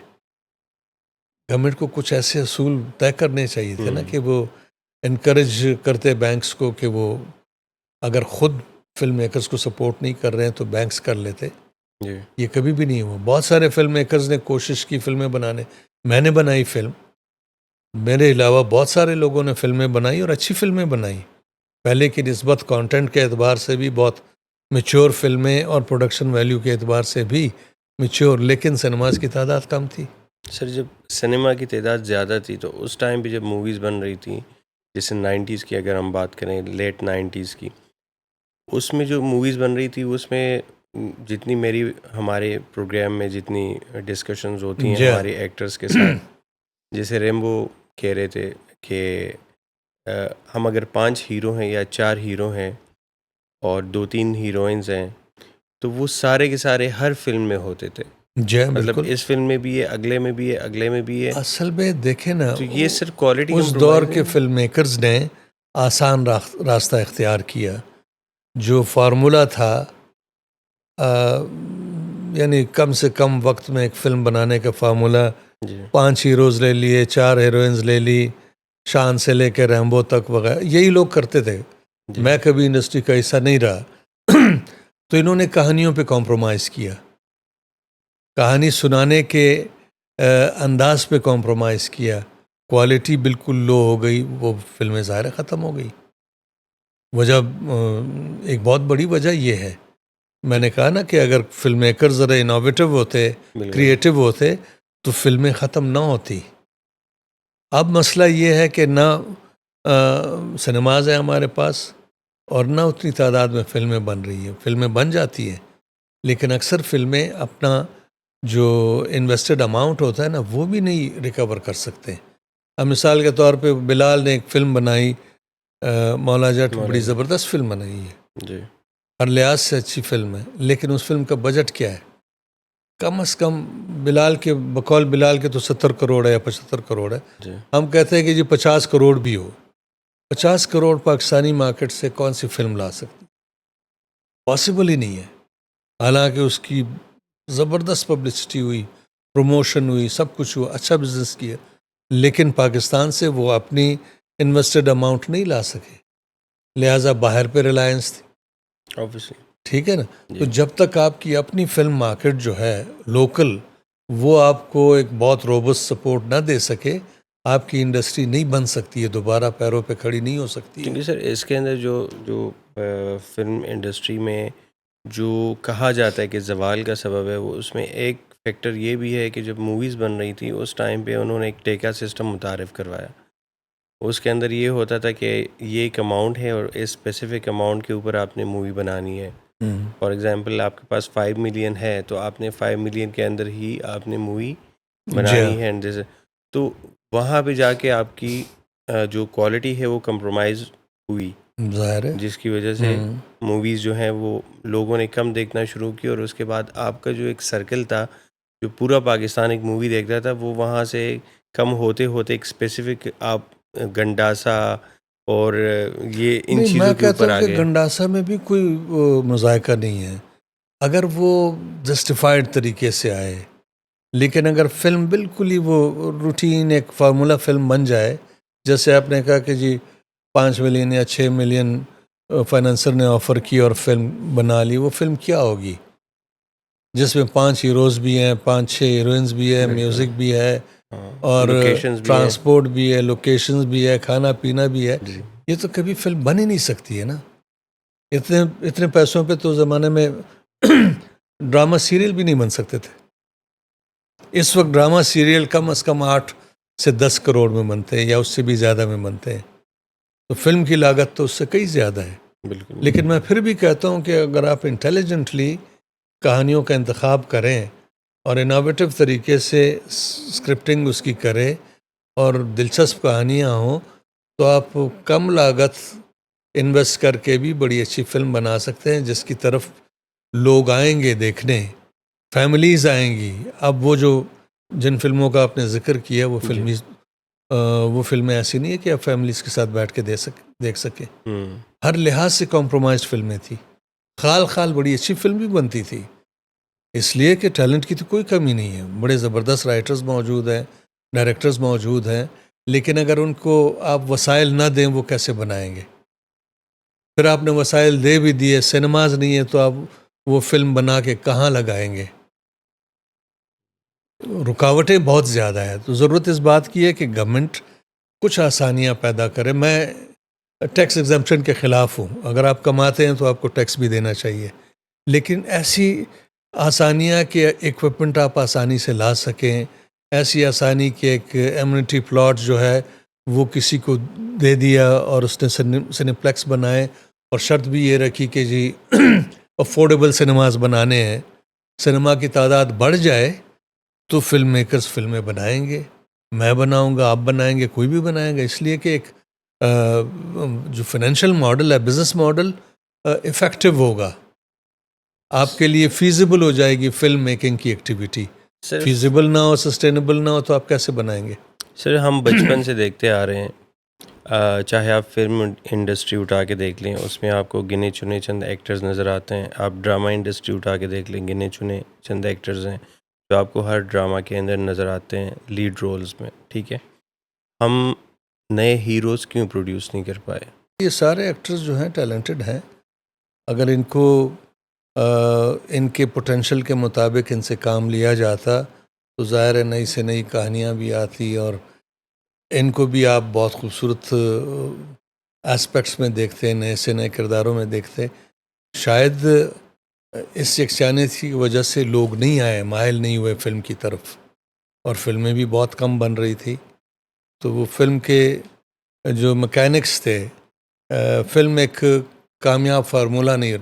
گورنمنٹ کو کچھ ایسے اصول طے کرنے چاہیے تھے نا کہ وہ انکریج کرتے بینکس کو کہ وہ اگر خود فلم میکرز کو سپورٹ نہیں کر رہے ہیں تو بینکس کر لیتے. جی یہ کبھی بھی نہیں ہوا. بہت سارے فلم میکرز نے کوشش کی فلمیں بنانے، میں نے بنائی فلم، میرے علاوہ بہت سارے لوگوں نے فلمیں بنائی اور اچھی فلمیں بنائی. پہلے کی نسبت کانٹینٹ کے اعتبار سے بھی بہت میچور فلمیں اور پروڈکشن ویلیو کے اعتبار سے بھی میچور، لیکن سنیماز کی تعداد کم تھی. سر جب سنیما کی تعداد زیادہ تھی تو اس ٹائم پہ جب موویز بن رہی تھیں، جیسے 90s کی اگر ہم بات کریں، لیٹ 90s کی، اس میں جو موویز بن رہی تھی اس میں جتنی میری ہمارے پروگرام میں جتنی ڈسکشنز ہوتی ہیں ہمارے ایکٹرز کے ساتھ، جیسے ریمبو کہہ رہے تھے کہ ہم اگر 5 ہیرو ہیں یا 4 ہیرو ہیں اور 2-3 ہیروئنز ہیں تو وہ سارے کے سارے ہر فلم میں ہوتے تھے. جی مطلب بالکل. اس فلم میں بھی ہے، اگلے میں بھی ہے، اگلے میں بھی ہے. اصل میں دیکھیں نا، تو یہ صرف کوالٹی اس دور کے فلم میکرز نے آسان راستہ اختیار کیا. جو فارمولا تھا یعنی کم سے کم وقت میں ایک فلم بنانے کا فارمولا، جی 5 ہیروز لے لیے، 4 ہیروئنز لے لی، شان سے لے کے ریمبو تک وغیرہ، یہی لوگ کرتے تھے. میں کبھی انڈسٹری کا حصہ نہیں رہا. تو انہوں نے کہانیوں پہ کمپرومائز کیا، کہانی سنانے کے انداز پہ کمپرومائز کیا، کوالٹی بالکل لو ہو گئی، وہ فلمیں ظاہر ختم ہو گئی. وجہ ایک بہت بڑی وجہ یہ ہے. میں نے کہا نا کہ اگر فلم میکر ذرا انوویٹو ہوتے، کریٹو ہوتے تو فلمیں ختم نہ ہوتی. اب مسئلہ یہ ہے کہ نہ سنیماز ہیں ہمارے پاس اور نہ اتنی تعداد میں فلمیں بن رہی ہیں. فلمیں بن جاتی ہیں لیکن اکثر فلمیں اپنا جو انویسٹڈ اماؤنٹ ہوتا ہے نا وہ بھی نہیں ریکور کر سکتے. اب مثال کے طور پہ بلال نے ایک فلم بنائی مولا جٹ، بڑی زبردست فلم بنائی ہے، جی ہر لحاظ سے اچھی فلم ہے، لیکن اس فلم کا بجٹ کیا ہے؟ کم از کم بلال کے بقول بلال کے تو 70 کروڑ ہے یا 75 کروڑ ہے. جی ہم کہتے ہیں کہ جی 50 کروڑ بھی ہو. 50 کروڑ پاکستانی مارکیٹ سے کون سی فلم لا سکتی؟ پاسبل ہی نہیں ہے. حالانکہ اس کی زبردست پبلسٹی ہوئی، پروموشن ہوئی، سب کچھ ہوا، اچھا بزنس کیا، لیکن پاکستان سے وہ اپنی انویسٹڈ اماؤنٹ نہیں لا سکے. لہٰذا باہر پہ ریلائنس تھی. obviously ٹھیک ہے نا. جی. تو جب تک آپ کی اپنی فلم مارکیٹ جو ہے لوکل وہ آپ کو ایک بہت روبسٹ سپورٹ نہ دے سکے, آپ کی انڈسٹری نہیں بن سکتی ہے, دوبارہ پیروں پہ کھڑی نہیں ہو سکتی ہے. کیونکہ سر اس کے اندر جو فلم انڈسٹری میں جو کہا جاتا ہے کہ زوال کا سبب ہے, وہ اس میں ایک فیکٹر یہ بھی ہے کہ جب موویز بن رہی تھی اس ٹائم پہ انہوں نے ایک ٹیکا سسٹم متعارف کروایا. اس کے اندر یہ ہوتا تھا کہ یہ ایک اماؤنٹ ہے اور اس اسپیسیفک اماؤنٹ کے اوپر آپ نے مووی بنانی ہے. فار ایگزامپل آپ کے پاس 5 ملین ہے تو آپ نے 5 ملین کے اندر ہی آپ نے مووی بنانی ہے. اینڈ جیسے تو وہاں پہ جا کے آپ کی جو کوالٹی ہے وہ کمپرومائز ہوئی, ظاہر ہے. جس کی وجہ سے موویز جو ہیں وہ لوگوں نے کم دیکھنا شروع کی, اور اس کے بعد آپ کا جو ایک سرکل تھا جو پورا پاکستان ایک مووی دیکھتا تھا وہ وہاں سے کم ہوتے ہوتے ایک اسپیسیفک آپ گنڈاسا اور یہ ان نہیں, میں چیزوں کے کہتا اوپر ہوں آ کہ گئے. گنڈاسا میں بھی کوئی مذائقہ نہیں ہے اگر وہ جسٹیفائڈ طریقے سے آئے. لیکن اگر فلم بالکل ہی وہ روٹین ایک فارمولا فلم بن جائے, جیسے آپ نے کہا کہ جی 5 ملین یا 6 ملین فائنانسر نے آفر کی اور فلم بنا لی, وہ فلم کیا ہوگی جس میں 5 ہیروز بھی ہیں, 5-6 ہیروئنز بھی ہے, میوزک بھی ہے, اور لوکیشنز بھی ہیں. ٹرانسپورٹ بھی ہے, لوکیشنز بھی ہے, کھانا پینا بھی ہے. جی. یہ تو کبھی فلم بن ہی نہیں سکتی ہے نا. اتنے پیسوں پہ تو زمانے میں ڈرامہ سیریل بھی نہیں بن سکتے تھے. اس وقت ڈرامہ سیریل کم از کم 8 سے 10 کروڑ میں بنتے ہیں یا اس سے بھی زیادہ میں بنتے ہیں. تو فلم کی لاگت تو اس سے کئی زیادہ ہے. بالکل. لیکن میں پھر بھی کہتا ہوں کہ اگر آپ انٹیلیجنٹلی کہانیوں کا انتخاب کریں اور انوویٹو طریقے سے اسکرپٹنگ اس کی کریں اور دلچسپ کہانیاں ہوں, تو آپ کم لاگت انویسٹ کر کے بھی بڑی اچھی فلم بنا سکتے ہیں جس کی طرف لوگ آئیں گے دیکھنے, فیملیز آئیں گی. اب وہ جو جن فلموں کا آپ نے ذکر کیا وہ فلمیں ایسی نہیں ہے کہ آپ فیملیز کے ساتھ بیٹھ کے دیکھ سکیں. ہر لحاظ سے کمپرومائزڈ فلمیں تھیں. خال بڑی اچھی فلم بھی بنتی تھی, اس لیے کہ ٹیلنٹ کی تو کوئی کمی نہیں ہے. بڑے زبردست رائٹرز موجود ہیں, ڈائریکٹرز موجود ہیں, لیکن اگر ان کو آپ وسائل نہ دیں وہ کیسے بنائیں گے؟ پھر آپ نے وسائل دے بھی دیے, سنیماز نہیں ہے, تو آپ وہ فلم بنا کے کہاں لگائیں گے؟ رکاوٹیں بہت زیادہ ہیں. تو ضرورت اس بات کی ہے کہ گورنمنٹ کچھ آسانیاں پیدا کرے. میں ٹیکس ایگزمپشن کے خلاف ہوں. اگر آپ کماتے ہیں تو آپ کو ٹیکس بھی دینا چاہیے, لیکن ایسی آسانیاں کہ ایکوپمنٹ آپ آسانی سے لا سکیں, ایسی آسانی کہ ایک ایمنٹی پلاٹ جو ہے وہ کسی کو دے دیا اور اس نے سنیپلیکس بنائے, اور شرط بھی یہ رکھی کہ جی افورڈیبل سنیماز بنانے ہیں. سنیما کی تعداد بڑھ جائے تو فلم میکرز فلمیں بنائیں گے, میں بناؤں گا, آپ بنائیں گے, کوئی بھی بنائیں گا. اس لیے کہ ایک جو فائنینشیل ماڈل ہے, بزنس ماڈل افیکٹو ہوگا, آپ کے لیے فیزیبل ہو جائے گی فلم میکنگ کی ایکٹیویٹی. فیزیبل نہ ہو, سسٹینیبل نہ ہو, تو آپ کیسے بنائیں گے؟ سر ہم بچپن سے دیکھتے آ رہے ہیں, چاہے آپ فلم انڈسٹری اٹھا کے دیکھ لیں, اس میں آپ کو گنے چنے چند ایکٹرز نظر آتے ہیں. آپ ڈرامہ انڈسٹری اٹھا کے دیکھ لیں, گنے چنے چند ایکٹرز ہیں جو آپ کو ہر ڈرامہ کے اندر نظر آتے ہیں لیڈ رولز میں. ٹھیک ہے, ہم نئے ہیروز کیوں پروڈیوس نہیں کر پائے؟ یہ سارے ایکٹرز جو ہیں ٹیلنٹڈ ہیں. اگر ان کو ان کے پوٹینشیل کے مطابق ان سے کام لیا جاتا تو ظاہر ہے نئی سے نئی کہانیاں بھی آتی, اور ان کو بھی آپ بہت خوبصورت اسپیکٹس میں دیکھتے ہیں, نئے سے نئے کرداروں میں دیکھتے. شاید اس یکسانیت کی وجہ سے لوگ نہیں آئے, مائل نہیں ہوئے فلم کی طرف, اور فلمیں بھی بہت کم بن رہی تھی. تو وہ فلم کے جو میکینکس تھے, فلم ایک کامیاب فارمولہ نہیں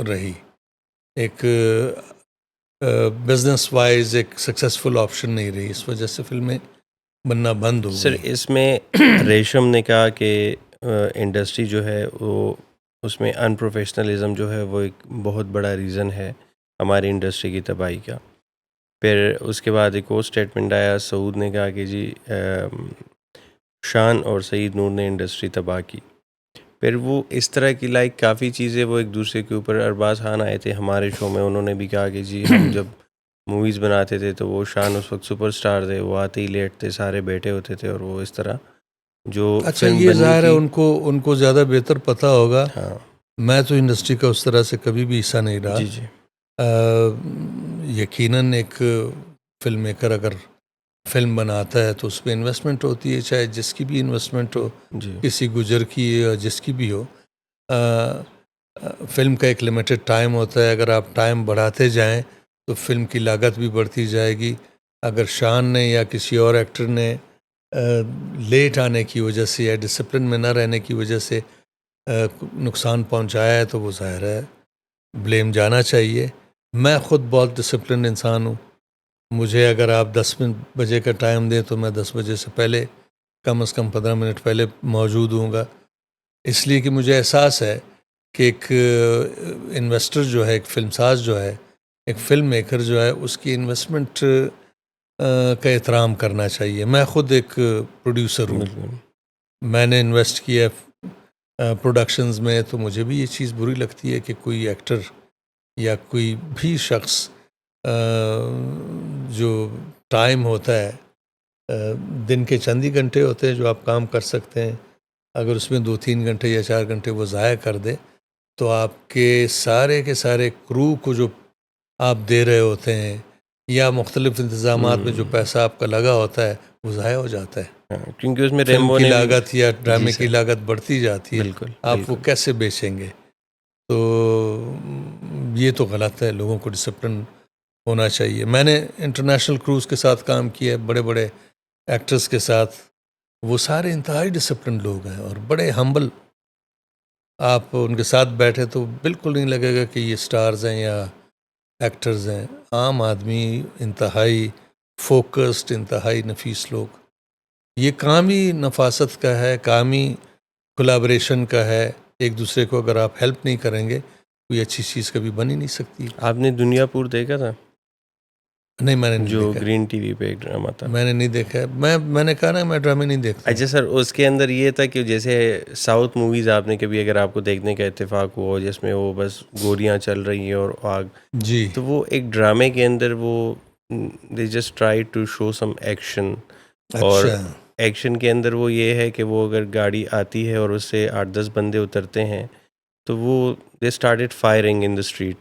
رہی, ایک بزنس وائز ایک سکسیسفل آپشن نہیں رہی. اس وجہ سے فلمیں بننا بند ہو گئی. سر اس میں ریشم نے کہا کہ انڈسٹری جو ہے وہ اس میں ان پروفیشنلزم جو ہے وہ ایک بہت بڑا ریزن ہے ہماری انڈسٹری کی تباہی کا. پھر اس کے بعد ایک اور اسٹیٹمنٹ آیا, سعود نے کہا کہ جی شان اور سعید نور نے انڈسٹری تباہ کی. پھر وہ اس طرح کی کافی چیزیں وہ ایک دوسرے کے اوپر. ارباز خان آئے تھے ہمارے شو میں, انہوں نے بھی کہا کہ جی ہم جب موویز بناتے تھے تو وہ شان اس وقت سپر سٹار تھے, وہ آتے ہی لیٹ تھے, سارے بیٹھے ہوتے تھے, اور وہ اس طرح جو اچھا فلم یہ بننی ظاہر ہے تھی. ان کو زیادہ بہتر پتہ ہوگا ہاں میں تو انڈسٹری کا اس طرح سے کبھی بھی حصہ نہیں رہا. جی جی یقیناً ایک فلم میکر اگر فلم بناتا ہے تو اس پہ انویسٹمنٹ ہوتی ہے، چاہے جس کی بھی انویسٹمنٹ ہو، جی کسی گجر کی یا جس کی بھی ہو. فلم کا ایک لمیٹڈ ٹائم ہوتا ہے، اگر آپ ٹائم بڑھاتے جائیں تو فلم کی لاگت بھی بڑھتی جائے گی. اگر شان نے یا کسی اور ایکٹر نے لیٹ آنے کی وجہ سے یا ڈسپلن میں نہ رہنے کی وجہ سے نقصان پہنچایا ہے تو وہ ظاہر ہے بلیم جانا چاہیے. میں خود بہت ڈسپلن انسان ہوں. مجھے اگر آپ 10 بجے کا ٹائم دیں تو میں 10 بجے سے پہلے کم از کم 15 منٹ پہلے موجود ہوں گا، اس لیے کہ مجھے احساس ہے کہ ایک انویسٹر جو ہے، ایک فلم ساز جو ہے، ایک فلم میکر جو ہے، اس کی انویسٹمنٹ کا احترام کرنا چاہیے. میں خود ایک پروڈیوسر ہوں، بالکل. میں نے انویسٹ کیا پروڈکشنز میں، تو مجھے بھی یہ چیز بری لگتی ہے کہ کوئی ایکٹر یا کوئی بھی شخص جو ٹائم ہوتا ہے، دن کے چند ہی گھنٹے ہوتے ہیں جو آپ کام کر سکتے ہیں، اگر اس میں 2-3 گھنٹے یا 4 گھنٹے وہ ضائع کر دے تو آپ کے سارے کرو کو جو آپ دے رہے ہوتے ہیں یا مختلف انتظامات میں جو پیسہ آپ کا لگا ہوتا ہے وہ ضائع ہو جاتا ہے. ہاں، کیونکہ اس میں فلم ریمبو کی نے بھی. لاگت یا جی ڈرامے کی سر. لاگت بڑھتی جاتی ہے، بالکل آپ وہ بالکل. کیسے بیچیں گے؟ تو یہ تو غلط ہے. لوگوں کو ڈسپلن ہونا چاہیے. میں نے انٹرنیشنل کروز کے ساتھ کام کیا ہے، بڑے بڑے ایکٹرز کے ساتھ. وہ سارے انتہائی ڈسپلن لوگ ہیں اور بڑے ہمبل. آپ ان کے ساتھ بیٹھے تو بالکل نہیں لگے گا کہ یہ سٹارز ہیں یا ایکٹرز ہیں. عام آدمی، انتہائی فوکسڈ، انتہائی نفیس لوگ. یہ کام ہی نفاست کا ہے، کام ہی کولابریشن کا ہے. ایک دوسرے کو اگر آپ ہیلپ نہیں کریں گے کوئی اچھی چیز کبھی بن ہی نہیں سکتی. آپ نے دنیا پور دیکھا تھا؟ نہیں، میں نے نہیں جو دیکھا. گرین ٹی وی پہ ایک ڈرامہ تھا. میں نے نہیں دیکھا. میں نے کہا نا میں ڈرامے نہیں دیکھتا ہوں. اچھا سر، اس کے اندر یہ تھا کہ جیسے ساؤتھ موویز آپ نے کبھی اگر آپ کو دیکھنے کا اتفاق ہوا جس میں وہ بس گولیاں چل رہی ہیں اور آگ، جی. تو وہ ایک ڈرامے کے اندر وہ they just try to show some action. اور اچھا. ایکشن کے اندر وہ یہ ہے کہ وہ اگر گاڑی آتی ہے اور اس سے 8-10 بندے اترتے ہیں تو وہ they started firing in the street,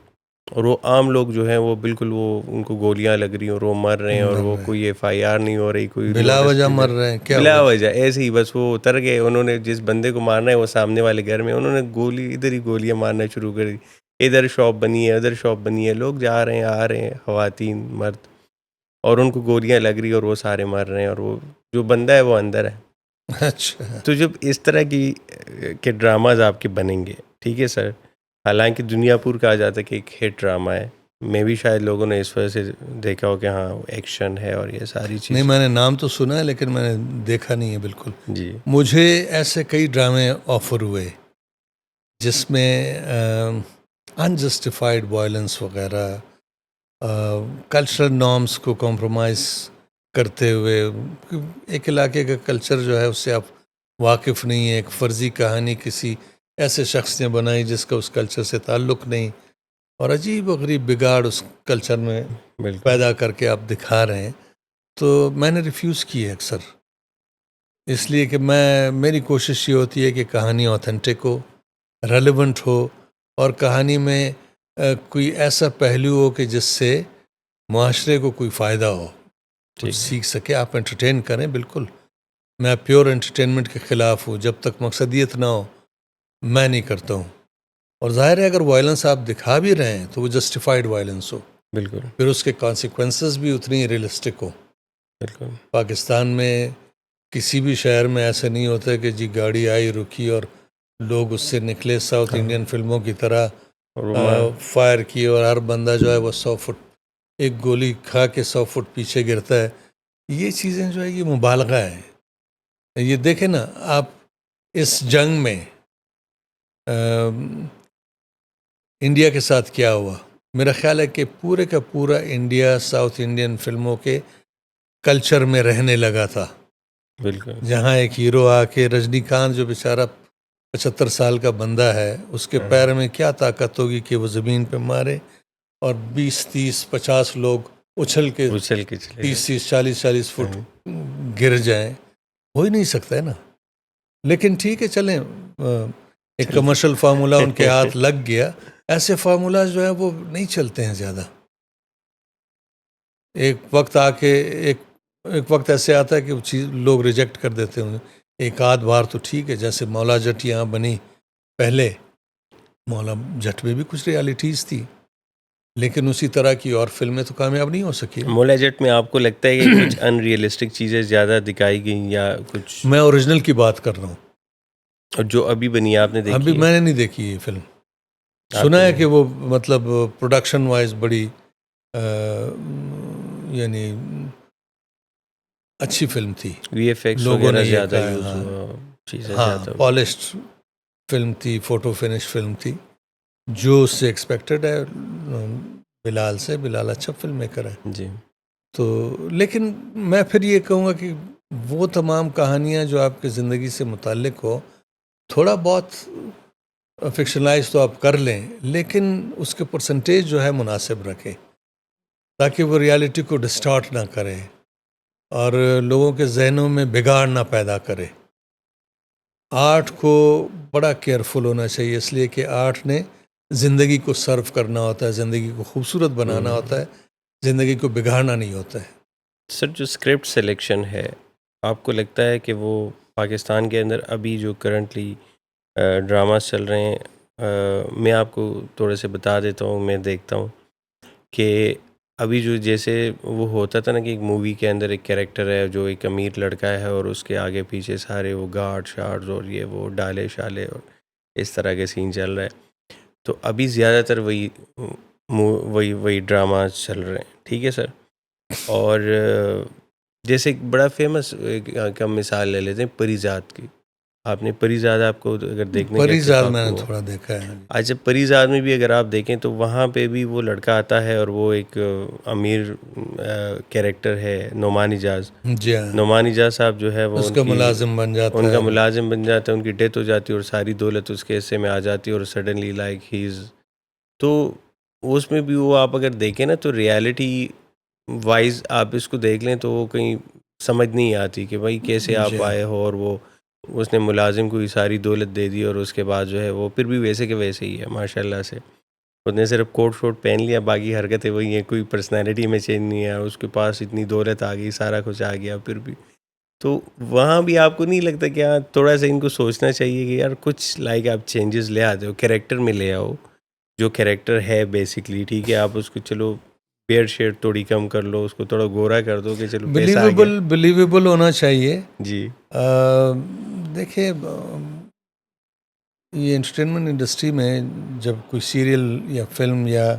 اور وہ عام لوگ جو ہیں وہ بالکل وہ ان کو گولیاں لگ رہی ہیں اور وہ مر رہے ہیں اور وہ کوئی FIR نہیں ہو رہی، کوئی بلا نوٹس وجہ نہیں مر لے. رہے ہیں کیا بلا وجہ؟ وجہ ایسے ہی بس وہ اتر گئے. انہوں نے جس بندے کو مارنا ہے وہ سامنے والے گھر میں، انہوں نے گولی ادھر ہی گولیاں مارنا شروع کر دی. ادھر شاپ بنی ہے، ادھر شاپ بنی ہے، لوگ جا رہے ہیں آ رہے ہیں، خواتین مرد، اور ان کو گولیاں لگ رہی اور وہ سارے مر رہے ہیں اور وہ جو بندہ ہے وہ اندر ہے. اچھا. تو جب اس طرح کی کے ڈراماز آپ کے بنیں گے، ٹھیک ہے سر، حالانکہ دنیا پور کہا جاتا ہے کہ ایک ہٹ ڈرامہ ہے، میں بھی شاید لوگوں نے اس وجہ سے دیکھا ہو کہ ہاں ایکشن ہے اور یہ ساری چیز. نہیں، میں نے نام تو سنا ہے لیکن میں نے دیکھا نہیں ہے بالکل. جی مجھے ایسے کئی ڈرامے آفر ہوئے جس میں انجسٹیفائڈ وائلنس وغیرہ، کلچرل نارمس کو کمپرومائز کرتے ہوئے، ایک علاقے کا کلچر جو ہے اس سے آپ واقف نہیں ہیں، ایک فرضی کہانی کسی ایسے شخص نے بنائی جس کا اس کلچر سے تعلق نہیں، اور عجیب و غریب بگاڑ اس کلچر میں بالکل. پیدا کر کے آپ دکھا رہے ہیں. تو میں نے ریفیوز کی ہے اکثر، اس لیے کہ میری کوشش یہ ہوتی ہے کہ کہانی آتھینٹک ہو، ریلیونٹ ہو، اور کہانی میں کوئی ایسا پہلو ہو کہ جس سے معاشرے کو کوئی فائدہ ہو، کچھ ٹھیک ہے. سیکھ سکے. آپ انٹرٹین کریں، بالکل میں پیور انٹرٹینمنٹ کے خلاف ہوں. جب تک مقصدیت نہ ہو میں نہیں کرتا ہوں. اور ظاہر ہے اگر وائلنس آپ دکھا بھی رہے ہیں تو وہ جسٹیفائڈ وائلنس ہو، بالکل پھر اس کے کانسیکوینسز بھی اتنی ریئلسٹک ہو. بالکل. پاکستان میں کسی بھی شہر میں ایسا نہیں ہوتا کہ جی گاڑی آئی رکی اور لوگ اس سے نکلے ساؤتھ ہاں. انڈین فلموں کی طرح اور وہ مار. فائر کیے اور ہر بندہ جو ہے وہ 100 فٹ ایک گولی کھا کے 100 فٹ پیچھے گرتا ہے. یہ چیزیں جو ہے یہ مبالغہ ہے. یہ دیکھیں نا آپ اس جنگ میں انڈیا کے ساتھ کیا ہوا. میرا خیال ہے کہ پورے کا پورا انڈیا ساؤتھ انڈین فلموں کے کلچر میں رہنے لگا تھا. بالکل. جہاں ایک ہیرو آ کے، رجنی کانت جو بیچارہ 75 سال کا بندہ ہے، اس کے پیر میں کیا طاقت ہوگی کہ وہ زمین پہ مارے اور 20-30-50 لوگ اچھل کے چلے 30-40 فٹ گر جائیں. ہو ہی نہیں سکتا ہے نا. لیکن ٹھیک ہے، چلیں ایک کمرشل فارمولا ان کے ہاتھ لگ گیا. ایسے فارمولاز جو ہیں وہ نہیں چلتے ہیں زیادہ. ایک وقت آ کے ایک وقت ایسے آتا ہے کہ وہ چیز لوگ ریجیکٹ کر دیتے ہوں. ایک آدھ بار تو ٹھیک ہے, جیسے مولا جٹ یہاں بنی پہلے, مولا جٹ میں بھی کچھ ریالٹیز تھی, لیکن اسی طرح کی اور فلمیں تو کامیاب نہیں ہو سکی. مولا جٹ میں آپ کو لگتا ہے کہ کچھ ان ریئلسٹک چیزیں زیادہ دکھائی گئیں یا کچھ؟ میں اوریجنل کی بات کر رہا ہوں. اور جو ابھی بنی آپ نے دیکھی؟ ابھی میں نے نہیں دیکھی یہ فلم. سنا ہے کہ وہ مطلب پروڈکشن وائز بڑی یعنی اچھی فلم تھی. وی ایف ایکس لوگوں نے زیادہ یہ یوز کہا, ہوا, چیزیں ہاں زیادہ پالشڈ فلم تھی, فوٹو فنش فلم تھی, جو اس سے ایکسپیکٹڈ ہے بلال سے. بلال اچھا فلم میکر ہے جی. تو لیکن میں پھر یہ کہوں گا کہ وہ تمام کہانیاں جو آپ کے زندگی سے متعلق ہو, تھوڑا بہت فکشنلائز تو آپ کر لیں, لیکن اس کے پرسنٹیج جو ہے مناسب رکھیں, تاکہ وہ ریالٹی کو ڈسٹارٹ نہ کرے اور لوگوں کے ذہنوں میں بگاڑ نہ پیدا کرے. آرٹ کو بڑا کیئرفل ہونا چاہیے, اس لیے کہ آرٹ نے زندگی کو سرو کرنا ہوتا ہے, زندگی کو خوبصورت بنانا ہوتا ہے, زندگی کو بگاڑنا نہیں ہوتا ہے. سر جو اسکرپٹ سلیکشن ہے, آپ کو لگتا ہے کہ وہ پاکستان کے اندر ابھی جو کرنٹلی ڈراماز چل رہے ہیں, میں آپ کو تھوڑے سے بتا دیتا ہوں, میں دیکھتا ہوں کہ ابھی جو جیسے وہ ہوتا تھا نا کہ ایک مووی کے اندر ایک کیریکٹر ہے جو ایک امیر لڑکا ہے اور اس کے آگے پیچھے سارے وہ گارڈ شارڈز اور یہ وہ ڈالے شالے اور اس طرح کے سین چل رہا ہے. تو ابھی زیادہ تر وہی ڈراماز چل رہے ہیں, ٹھیک ہے سر. اور جیسے ایک بڑا فیمس کا مثال لے لیتے ہیں پری زاد کی. آپ نے پری زاد آپ کو اگر دیکھنے کا پری زاد اتفاق میں نے ہوا, تھوڑا دیکھا ہے. اچھا پری زاد میں بھی اگر آپ دیکھیں تو وہاں پہ بھی وہ لڑکا آتا ہے اور وہ ایک امیر کیریکٹر ہے نعمان اجاز. جی ہاں, نعمان اجاز صاحب جو ہے وہ اس کا ملازم بن جاتا ہے, ان کا ملازم بن جاتا ہے, ان کی ڈیتھ ہو جاتی ہے اور ساری دولت اس کے حصے میں آ جاتی ہے اور سڈنلی لائک ہی از. تو اس میں بھی وہ آپ اگر دیکھیں نا تو ریالٹی وائز آپ اس کو دیکھ لیں تو وہ کہیں سمجھ نہیں آتی کہ بھائی کیسے جی آپ ہاں. آئے ہو اور وہ اس نے ملازم کو ہی ساری دولت دے دی اور اس کے بعد جو ہے وہ پھر بھی ویسے کے ویسے ہی ہے ماشاء اللہ سے. اس نے صرف کوٹ شوٹ پہن لیا, باقی حرکتیں وہی ہیں, کوئی پرسنالٹی میں چینج نہیں ہے, اس کے پاس اتنی دولت آ گئی, سارا کچھ آ گیا پھر بھی. تو وہاں بھی آپ کو نہیں لگتا کہ ہاں تھوڑا سا ان کو سوچنا چاہیے کہ یار کچھ لائک آپ چینجز لے آتے ہو, کریکٹر میں لے آؤ جو کریکٹر ہے بیسکلی, ٹھیک ہے, آپ اس کو چلو بیئر شیڈ تھوڑی کم کر لو, اس کو تھوڑا گورا کر دو کہ چلو پیسہ آ گیا. بلیویبل ہونا چاہیے. جی دیکھیں یہ انٹرٹینمنٹ انڈسٹری میں جب کوئی سیریل یا فلم یا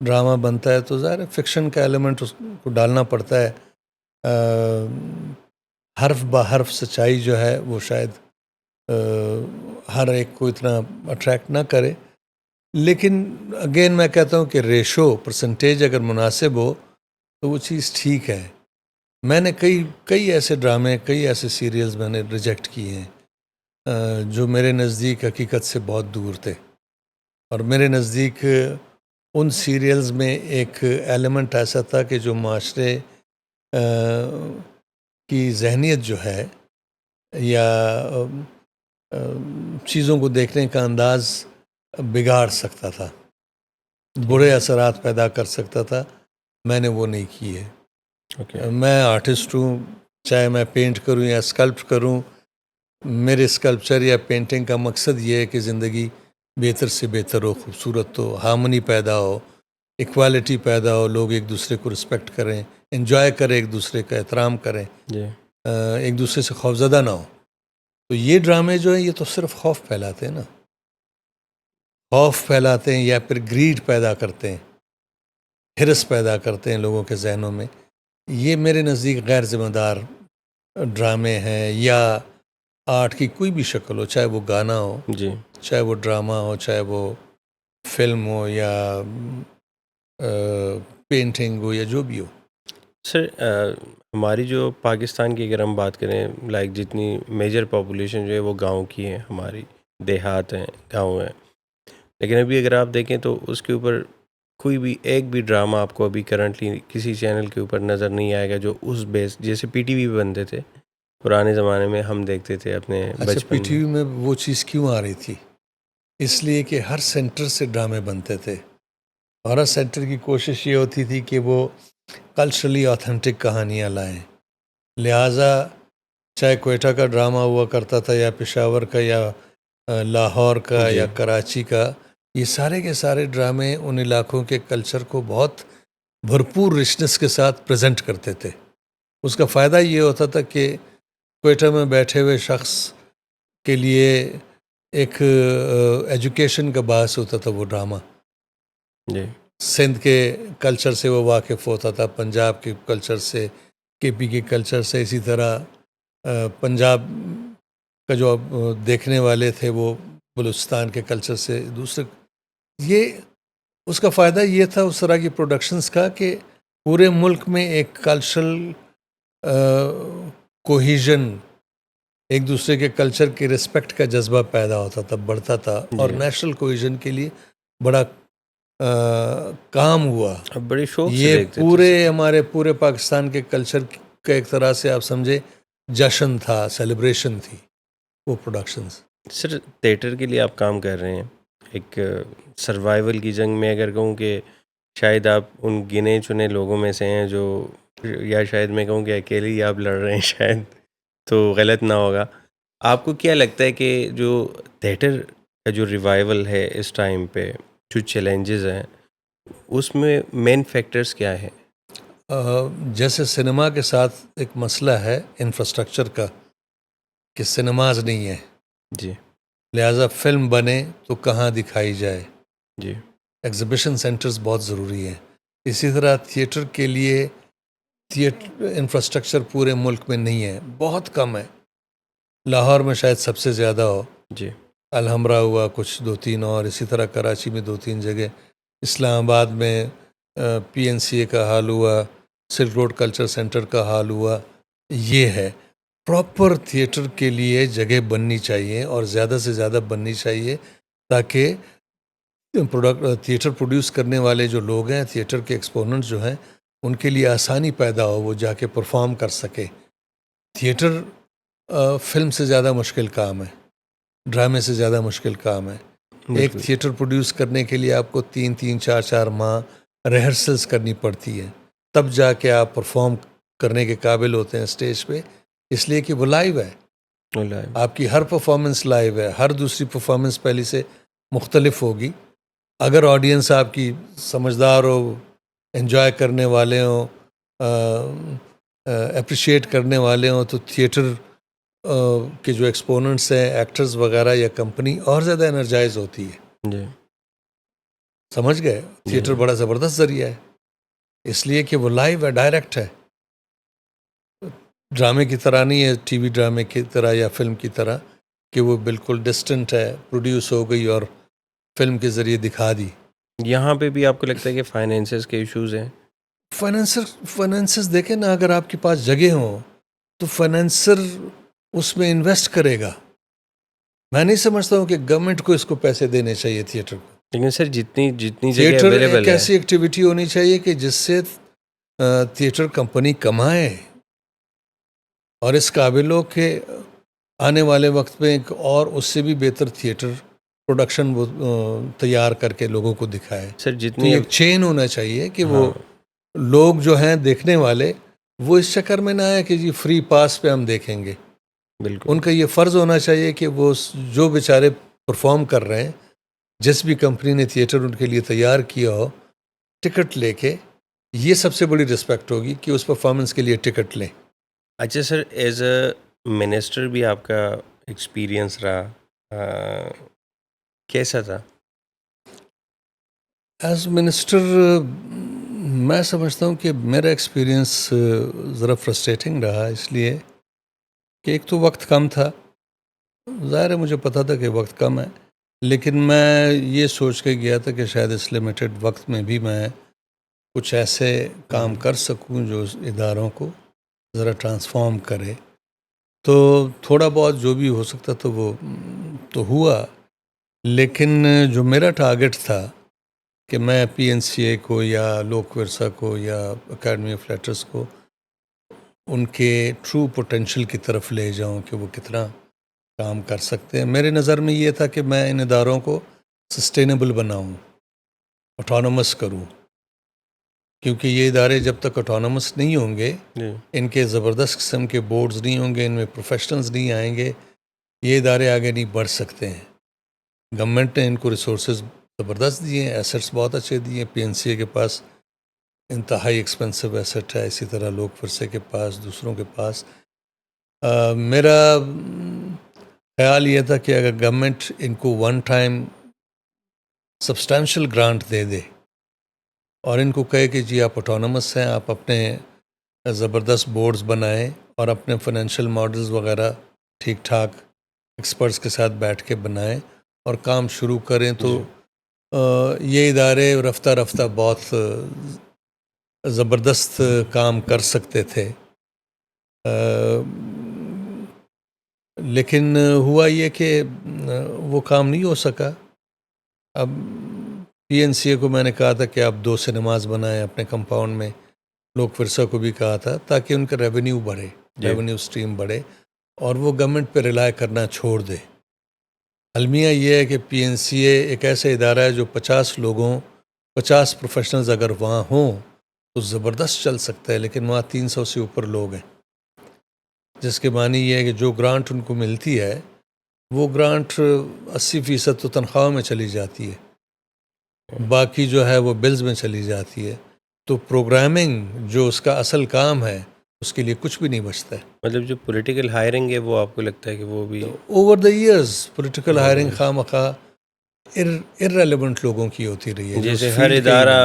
ڈرامہ بنتا ہے تو ظاہر ہے فکشن کا ایلیمنٹ اس کو ڈالنا پڑتا ہے. حرف بہ حرف سچائی جو ہے وہ شاید ہر ایک کو اتنا اٹریکٹ نہ کرے, لیکن اگین میں کہتا ہوں کہ ریشو پرسنٹیج اگر مناسب ہو تو وہ چیز ٹھیک ہے. میں نے کئی ایسے ڈرامے, کئی ایسے سیریلز میں نے ریجیکٹ کیے ہیں جو میرے نزدیک حقیقت سے بہت دور تھے, اور میرے نزدیک ان سیریلز میں ایک ایلیمنٹ ایسا تھا کہ جو معاشرے کی ذہنیت جو ہے یا چیزوں کو دیکھنے کا انداز بگاڑ سکتا تھا, برے اثرات پیدا کر سکتا تھا. میں نے وہ نہیں کیے. میں آرٹسٹ ہوں, چاہے میں پینٹ کروں یا اسکلپٹ کروں, میرے اسکلپچر یا پینٹنگ کا مقصد یہ ہے کہ زندگی بہتر سے بہتر ہو, خوبصورت ہو, ہارمنی پیدا ہو, ایکوالٹی پیدا ہو, لوگ ایک دوسرے کو رسپیکٹ کریں, انجوائے کریں, ایک دوسرے کا احترام کریں, ایک دوسرے سے خوفزدہ نہ ہو. تو یہ ڈرامے جو ہیں یہ تو صرف خوف پھیلاتے ہیں نا, خوف پھیلاتے ہیں یا پھر گریڈ پیدا کرتے ہیں, ہرس پیدا کرتے ہیں لوگوں کے ذہنوں میں. یہ میرے نزدیک غیر ذمہ دار ڈرامے ہیں, یا آرٹ کی کوئی بھی شکل ہو, چاہے وہ گانا ہو, جی, چاہے وہ ڈرامہ ہو, چاہے وہ فلم ہو یا پینٹنگ ہو یا جو بھی ہو. سر ہماری جو پاکستان کی اگر ہم بات کریں لائک جتنی میجر پاپولیشن جو ہے وہ گاؤں کی ہے, ہماری دیہات ہیں, گاؤں ہیں, لیکن ابھی اگر آپ دیکھیں تو اس کے اوپر کوئی بھی ایک بھی ڈرامہ آپ کو ابھی کرنٹلی کسی چینل کے اوپر نظر نہیں آئے گا جو اس بیس, جیسے پی ٹی وی پہ بنتے تھے پرانے زمانے میں, ہم دیکھتے تھے اپنے اچھا, پی بچپن ٹی وی میں وہ چیز کیوں آ رہی تھی؟ اس لیے کہ ہر سینٹر سے ڈرامے بنتے تھے اور ہر سینٹر کی کوشش یہ ہوتی تھی کہ وہ کلچرلی آتھینٹک کہانیاں لائیں. لہٰذا چاہے کوئٹہ کا ڈرامہ ہوا کرتا تھا یا پشاور کا یا لاہور کا جی یا کراچی کا، یہ سارے کے سارے ڈرامے ان علاقوں کے کلچر کو بہت بھرپور رچنس کے ساتھ پریزنٹ کرتے تھے. اس کا فائدہ یہ ہوتا تھا کہ کوئٹہ میں بیٹھے ہوئے شخص کے لیے ایک ایجوکیشن کا باعث ہوتا تھا وہ ڈرامہ. جی سندھ کے کلچر سے وہ واقف ہوتا تھا، پنجاب کے کلچر سے، کے پی کے کلچر سے، اسی طرح پنجاب کا جو دیکھنے والے تھے وہ بلوچستان کے کلچر سے دوسرے. یہ اس کا فائدہ یہ تھا اس طرح کی پروڈکشنز کا کہ پورے ملک میں ایک کلچرل کوہیژن، ایک دوسرے کے کلچر کی رسپیکٹ کا جذبہ پیدا ہوتا تھا، بڑھتا تھا، اور نیشنل کوہیژن کے لیے بڑا کام ہوا. اب بڑے شوق سے یہ دیکھتے پورے ہمارے پورے پاکستان کے کلچر کا ایک طرح سے آپ سمجھے جشن تھا، سیلیبریشن تھی وہ پروڈکشنز. سر تھیٹر کے لیے آپ کام کر رہے ہیں ایک سروائیول کی جنگ میں، اگر کہوں کہ شاید آپ ان گنے چنے لوگوں میں سے ہیں جو، یا شاید میں کہوں کہ اکیلے ہی آپ لڑ رہے ہیں شاید، تو غلط نہ ہوگا. آپ کو کیا لگتا ہے کہ جو تھیٹر کا جو ریوائول ہے اس ٹائم پہ، جو چیلنجز ہیں اس میں مین فیکٹرز کیا ہیں؟ جیسے سنیما کے ساتھ ایک مسئلہ ہے انفراسٹرکچر کا کہ سنیماز نہیں ہے، جی لہٰذا فلم بنے تو کہاں دکھائی جائے. جی ایگزیبیشن سینٹرز بہت ضروری ہیں. اسی طرح تھیٹر کے لیے تھیٹر انفراسٹرکچر پورے ملک میں نہیں ہے، بہت کم ہے. لاہور میں شاید سب سے زیادہ ہو، جی الحمرہ ہوا کچھ 2-3 اور، اسی طرح کراچی میں 2-3 جگہ، اسلام آباد میں پی این سی اے کا حال ہوا، سلک روڈ کلچر سینٹر کا حال ہوا. یہ ہے پراپر تھیٹر کے لیے جگہ بننی چاہیے اور زیادہ سے زیادہ بننی چاہیے تاکہ تھیٹر پروڈیوس کرنے والے جو لوگ ہیں، تھیٹر کے ایکسپوننٹس جو ہیں، ان کے لیے آسانی پیدا ہو، وہ جا کے پرفارم کر سکے. تھیٹر فلم سے زیادہ مشکل کام ہے، ڈرامے سے زیادہ مشکل کام ہے. ایک بالکل. تھیٹر پروڈیوس کرنے کے لیے آپ کو 3-3 4-4 ماہ ریہرسلس کرنی پڑتی ہے، تب جا کے آپ پرفارم کرنے کے قابل ہوتے ہیں اسٹیج پہ، اس لیے کہ وہ لائیو ہے. آپ کی ہر پرفارمنس لائیو ہے، ہر دوسری پرفارمنس پہلی سے مختلف ہوگی. اگر آڈینس آپ کی سمجھدار ہو، انجوائے کرنے والے ہوں، اپریشیٹ کرنے والے ہوں، تو تھیٹر کے جو ایکسپوننٹس ہیں، ایکٹرز وغیرہ یا کمپنی اور زیادہ انرجائز ہوتی ہے. جی سمجھ گئے؟ تھیٹر بڑا زبردست ذریعہ ہے، اس لیے کہ وہ لائیو ہے، ڈائریکٹ ہے. ڈرامے کی طرح نہیں ہے، ٹی وی ڈرامے کی طرح یا فلم کی طرح کہ وہ بالکل ڈسٹنٹ ہے، پروڈیوس ہو گئی اور فلم کے ذریعے دکھا دی. یہاں پہ بھی آپ کو لگتا ہے کہ فائنینسز کے ایشوز ہیں؟ فائنینسز دیکھیں نا، اگر آپ کے پاس جگہ ہوں تو فائنینسر اس میں انویسٹ کرے گا. میں نہیں سمجھتا ہوں کہ گورنمنٹ کو اس کو پیسے دینے چاہیے تھیٹر کو. لیکن سر جتنی جگہ تھیٹر اویلیبل ایک ہے، ایسی ایکٹیویٹی ہونی چاہیے کہ جس سے تھیٹر کمپنی کمائے اور اس قابل ہو کہ آنے والے وقت میں ایک اور اس سے بھی بہتر تھیٹر پروڈکشن وہ تیار کر کے لوگوں کو دکھائے. سر تو جتنی ایک چین ہونا چاہیے کہ وہ ہاں لوگ جو ہیں دیکھنے والے، وہ اس چکر میں نہ آئے کہ جی فری پاس پہ ہم دیکھیں گے. بالکل. ان کا یہ فرض ہونا چاہیے کہ وہ جو بیچارے پرفارم کر رہے ہیں، جس بھی کمپنی نے تھیٹر ان کے لیے تیار کیا ہو، ٹکٹ لے کے، یہ سب سے بڑی رسپیکٹ ہوگی کہ اس پرفارمنس کے لیے ٹکٹ لیں. اچھا سر، ایز اے منسٹر بھی آپ کا ایکسپیرینس رہا، کیسا تھا؟ ایز منسٹر میں سمجھتا ہوں کہ میرا ایکسپیرینس ذرا فرسٹریٹنگ رہا، اس لیے کہ ایک تو وقت کم تھا. ظاہر ہے مجھے پتا تھا کہ وقت کم ہے، لیکن میں یہ سوچ کے گیا تھا کہ شاید اس لمیٹڈ وقت میں بھی میں کچھ ایسے کام کر سکوں جو اداروں کو ذرا ٹرانسفارم کرے. تو تھوڑا بہت جو بھی ہو سکتا تھا وہ تو ہوا، لیکن جو میرا ٹارگٹ تھا کہ میں پی این سی اے کو یا لوک ورثہ کو یا اکیڈمی آف لیٹرز کو ان کے ٹرو پوٹینشیل کی طرف لے جاؤں کہ وہ کتنا کام کر سکتے ہیں. میرے نظر میں یہ تھا کہ میں ان اداروں کو سسٹینیبل بناؤں, آٹونومس کروں, کیونکہ یہ ادارے جب تک آٹونومس نہیں ہوں گے, ان کے زبردست قسم کے بورڈز نہیں ہوں گے, ان میں پروفیشنلز نہیں آئیں گے, یہ ادارے آگے نہیں بڑھ سکتے ہیں. گورنمنٹ نے ان کو ریسورسز زبردست دیے ہیں, ایسٹس بہت اچھے دیے ہیں. پی این سی اے کے پاس انتہائی ایکسپینسو ایسٹ ہے, اسی طرح لوک ورثے کے پاس, دوسروں کے پاس. میرا خیال یہ تھا کہ اگر گورنمنٹ ان کو ون ٹائم سبسٹانشل گرانٹ دے دے اور ان کو کہے کہ جی آپ آٹونومس ہیں, آپ اپنے زبردست بورڈز بنائیں اور اپنے فائنینشیل ماڈلز وغیرہ ٹھیک ٹھاک ایکسپرٹس کے ساتھ بیٹھ کے بنائیں اور کام شروع کریں, تو یہ ادارے رفتہ رفتہ بہت زبردست کام کر سکتے تھے. لیکن ہوا یہ کہ وہ کام نہیں ہو سکا. اب پی این سی اے کو میں نے کہا تھا کہ آپ 2 سنیماز بنائیں اپنے کمپاؤنڈ میں, لوک ورثہ کو بھی کہا تھا, تاکہ ان کا ریونیو بڑھے, ریونیو اسٹریم بڑھے اور وہ گورنمنٹ پہ ریلائی کرنا چھوڑ دے. المیہ یہ ہے کہ پی این سی اے ایک ایسا ادارہ ہے جو 50 پروفیشنلز اگر وہاں ہوں تو زبردست چل سکتا ہے, لیکن وہاں 300 سے اوپر لوگ ہیں, جس کے معنی یہ ہے کہ جو گرانٹ ان کو ملتی ہے وہ گرانٹ 80% تو تنخواہ میں چلی جاتی ہے, باقی جو ہے وہ بلز میں چلی جاتی ہے. تو پروگرامنگ جو اس کا اصل کام ہے اس کے لیے کچھ بھی نہیں بچتا ہے. مطلب جو پولیٹیکل ہائرنگ ہے وہ آپ کو لگتا ہے کہ وہ بھی over the years political hiring خواہ مخواہ ارریلیونٹ لوگوں کی ہوتی رہی ہے. جیسے ہر ادارہ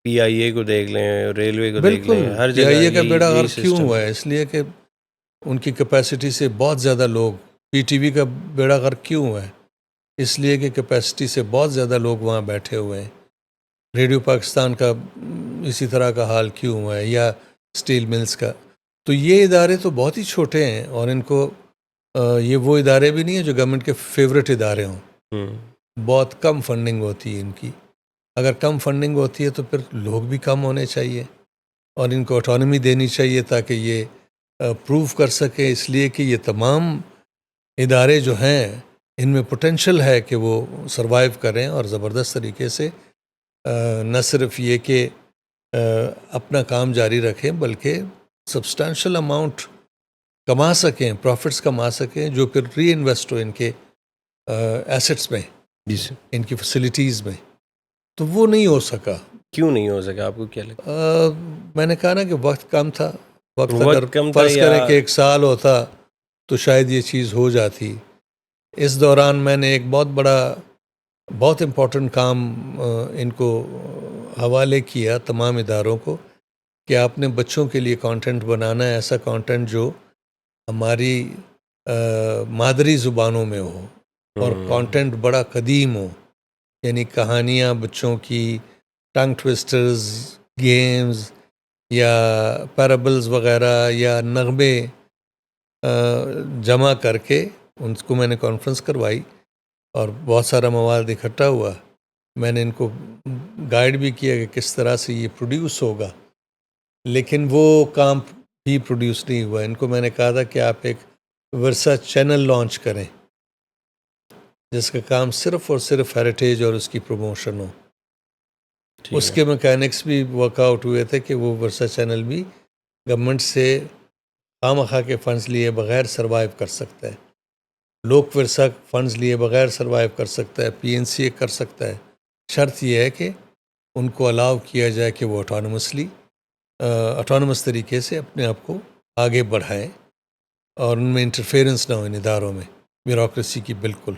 پی آئی اے کو دیکھ لیں, ریلوے کو دیکھ لیں, ہر پی جگہ آئی اے کا بیڑا غرق کیوں سسٹم ہوا ہے؟ اس لیے کہ ان کی کیپیسٹی سے بہت زیادہ لوگ. پی ٹی وی کا بیڑا غرق کیوں ہوا ہے؟ اس لیے کہ کیپیسٹی سے بہت زیادہ لوگ وہاں بیٹھے ہوئے ہیں. ریڈیو پاکستان کا اسی طرح کا حال کیوں ہوا ہے, یا اسٹیل ملز کا. تو یہ ادارے تو بہت ہی چھوٹے ہیں اور ان کو یہ وہ ادارے بھی نہیں ہیں جو گورنمنٹ کے فیوریٹ ادارے ہوں. بہت کم فنڈنگ ہوتی ہے ان کی. اگر کم فنڈنگ ہوتی ہے تو پھر لوگ بھی کم ہونے چاہیے اور ان کو آٹونومی دینی چاہیے تاکہ یہ پروو کر سکیں. اس لیے کہ یہ تمام ادارے جو ہیں ان میں پوٹینشل ہے کہ وہ سروائیو کریں اور زبردست طریقے سے نہ صرف یہ کہ اپنا کام جاری رکھیں بلکہ سبسٹانشل اماؤنٹ کما سکیں, پروفٹس کما سکیں, جو پھر ری انویسٹ ہو ان کے ایسٹس میں, ان کی فیسلٹیز میں. تو وہ نہیں ہو سکا. کیوں نہیں ہو سکا آپ کو کیا لگتا؟ میں نے کہا نا کہ وقت کم تھا. وقت وقت اگر کم تھا فرض یا کریں کہ 1 سال ہوتا تو شاید یہ چیز ہو جاتی. اس دوران میں نے ایک بہت امپورٹنٹ کام ان کو حوالے کیا, تمام اداروں کو, کہ آپ نے بچوں کے لیے کانٹینٹ بنانا ہے, ایسا کانٹینٹ جو ہماری مادری زبانوں میں ہو اور کانٹینٹ بڑا قدیم ہو, یعنی کہانیاں بچوں کی, ٹنگ ٹویسٹرز, گیمز یا پیرابلز وغیرہ یا نغمے جمع کر کے. ان کو میں نے کانفرنس کروائی اور بہت سارا مواد اکٹھا ہوا. میں نے ان کو گائیڈ بھی کیا کہ کس طرح سے یہ پروڈیوس ہوگا, لیکن وہ کام بھی پروڈیوس نہیں ہوا. ان کو میں نے کہا تھا کہ آپ ایک ورثہ چینل لانچ کریں جس کا کام صرف اور صرف ہیریٹیج اور اس کی پروموشن ہو. اس کے میکینکس بھی ورک آؤٹ ہوئے تھے کہ وہ ورثہ چینل بھی گورنمنٹ سے خواہ مخواہ کے فنڈز لیے بغیر سروائیو کر سکتا ہے, لوک ورثہ فنڈز لیے بغیر سروائیو کر سکتا ہے, پی این سی اے کر سکتا ہے. شرط یہ ہے کہ ان کو الاؤ کیا جائے کہ وہ آٹونومس طریقے سے اپنے آپ کو آگے بڑھائیں اور ان میں انٹرفیئرنس نہ ہو ان اداروں میں, بیوروکریسی کی. بالکل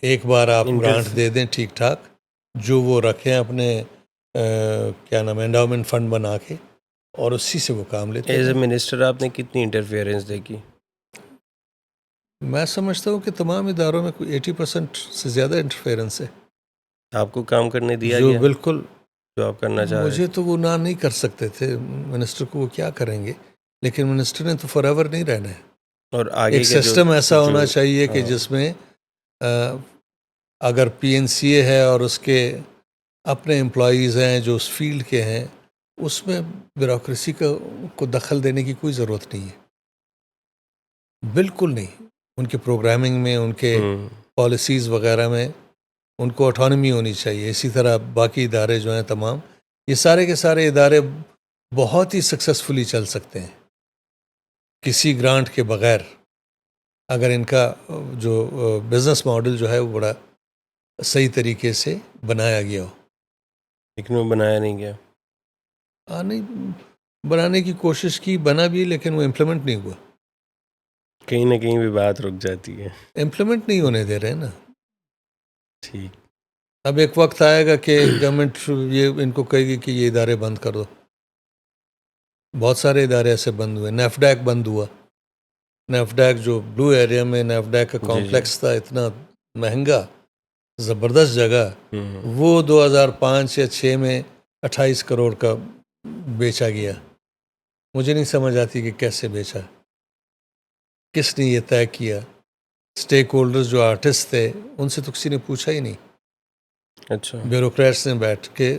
ایک بار آپ گرانٹ دے دیں ٹھیک ٹھاک, جو وہ رکھیں اپنے کیا نام ہے انڈاؤمنٹ فنڈ بنا کے, اور اسی سے وہ کام لیتے ہیں. ایز اے منسٹر آپ نے کتنی انٹرفیئرنس دیکھی؟ میں سمجھتا ہوں کہ تمام اداروں میں کوئی 80% سے زیادہ انٹرفیئرنس ہے. آپ کو کام کرنے دیا جو گیا بالکل جو آپ کرنا چاہ رہے مجھے تو وہ نہ نہیں کر سکتے تھے. منسٹر کو وہ کیا کریں گے, لیکن منسٹر نے تو فار ایور نہیں رہنا ہے. اور آگے ایک سسٹم ایسا ہونا چاہیے کہ جس میں اگر پی این سی اے ہے اور اس کے اپنے امپلائیز ہیں جو اس فیلڈ کے ہیں, اس میں بیوروکریسی کو دخل دینے کی کوئی ضرورت نہیں ہے, بالکل نہیں. ان کے پروگرامنگ میں، ان کے پالیسیز وغیرہ میں ان کو اٹھانومی ہونی چاہیے. اسی طرح باقی ادارے جو ہیں تمام، یہ سارے کے سارے ادارے بہت ہی سکسیزفلی چل سکتے ہیں کسی گرانٹ کے بغیر، اگر ان کا جو بزنس ماڈل جو ہے وہ بڑا صحیح طریقے سے بنایا گیا ہو. لیکن وہ بنایا نہیں گیا. نہیں، بنانے کی کوشش کی، بنا بھی، لیکن وہ امپلیمنٹ نہیں ہوا. کہیں نہ کہیں بھی بات رک جاتی ہے. امپلیمنٹ نہیں ہونے دے رہے نا. ٹھیک. اب ایک وقت آئے گا کہ گورنمنٹ یہ ان کو کہے گی کہ یہ ادارے بند کر دو. بہت سارے ادارے ایسے بند ہوئے. نیفڈیک بند ہوا. نیفڈیک جو بلو ایریا میں نیفڈیک کا کمپلیکس تھا، اتنا مہنگا زبردست جگہ، وہ 2005 یا 6 میں 28 کروڑ کا بیچا گیا. مجھے نہیں سمجھ آتی کہ کیسے بیچا، کس نے یہ طے کیا. اسٹیک ہولڈرز جو آرٹسٹ تھے ان سے تو کسی نے پوچھا ہی نہیں. اچھا. بیوروکریٹس نے بیٹھ کے،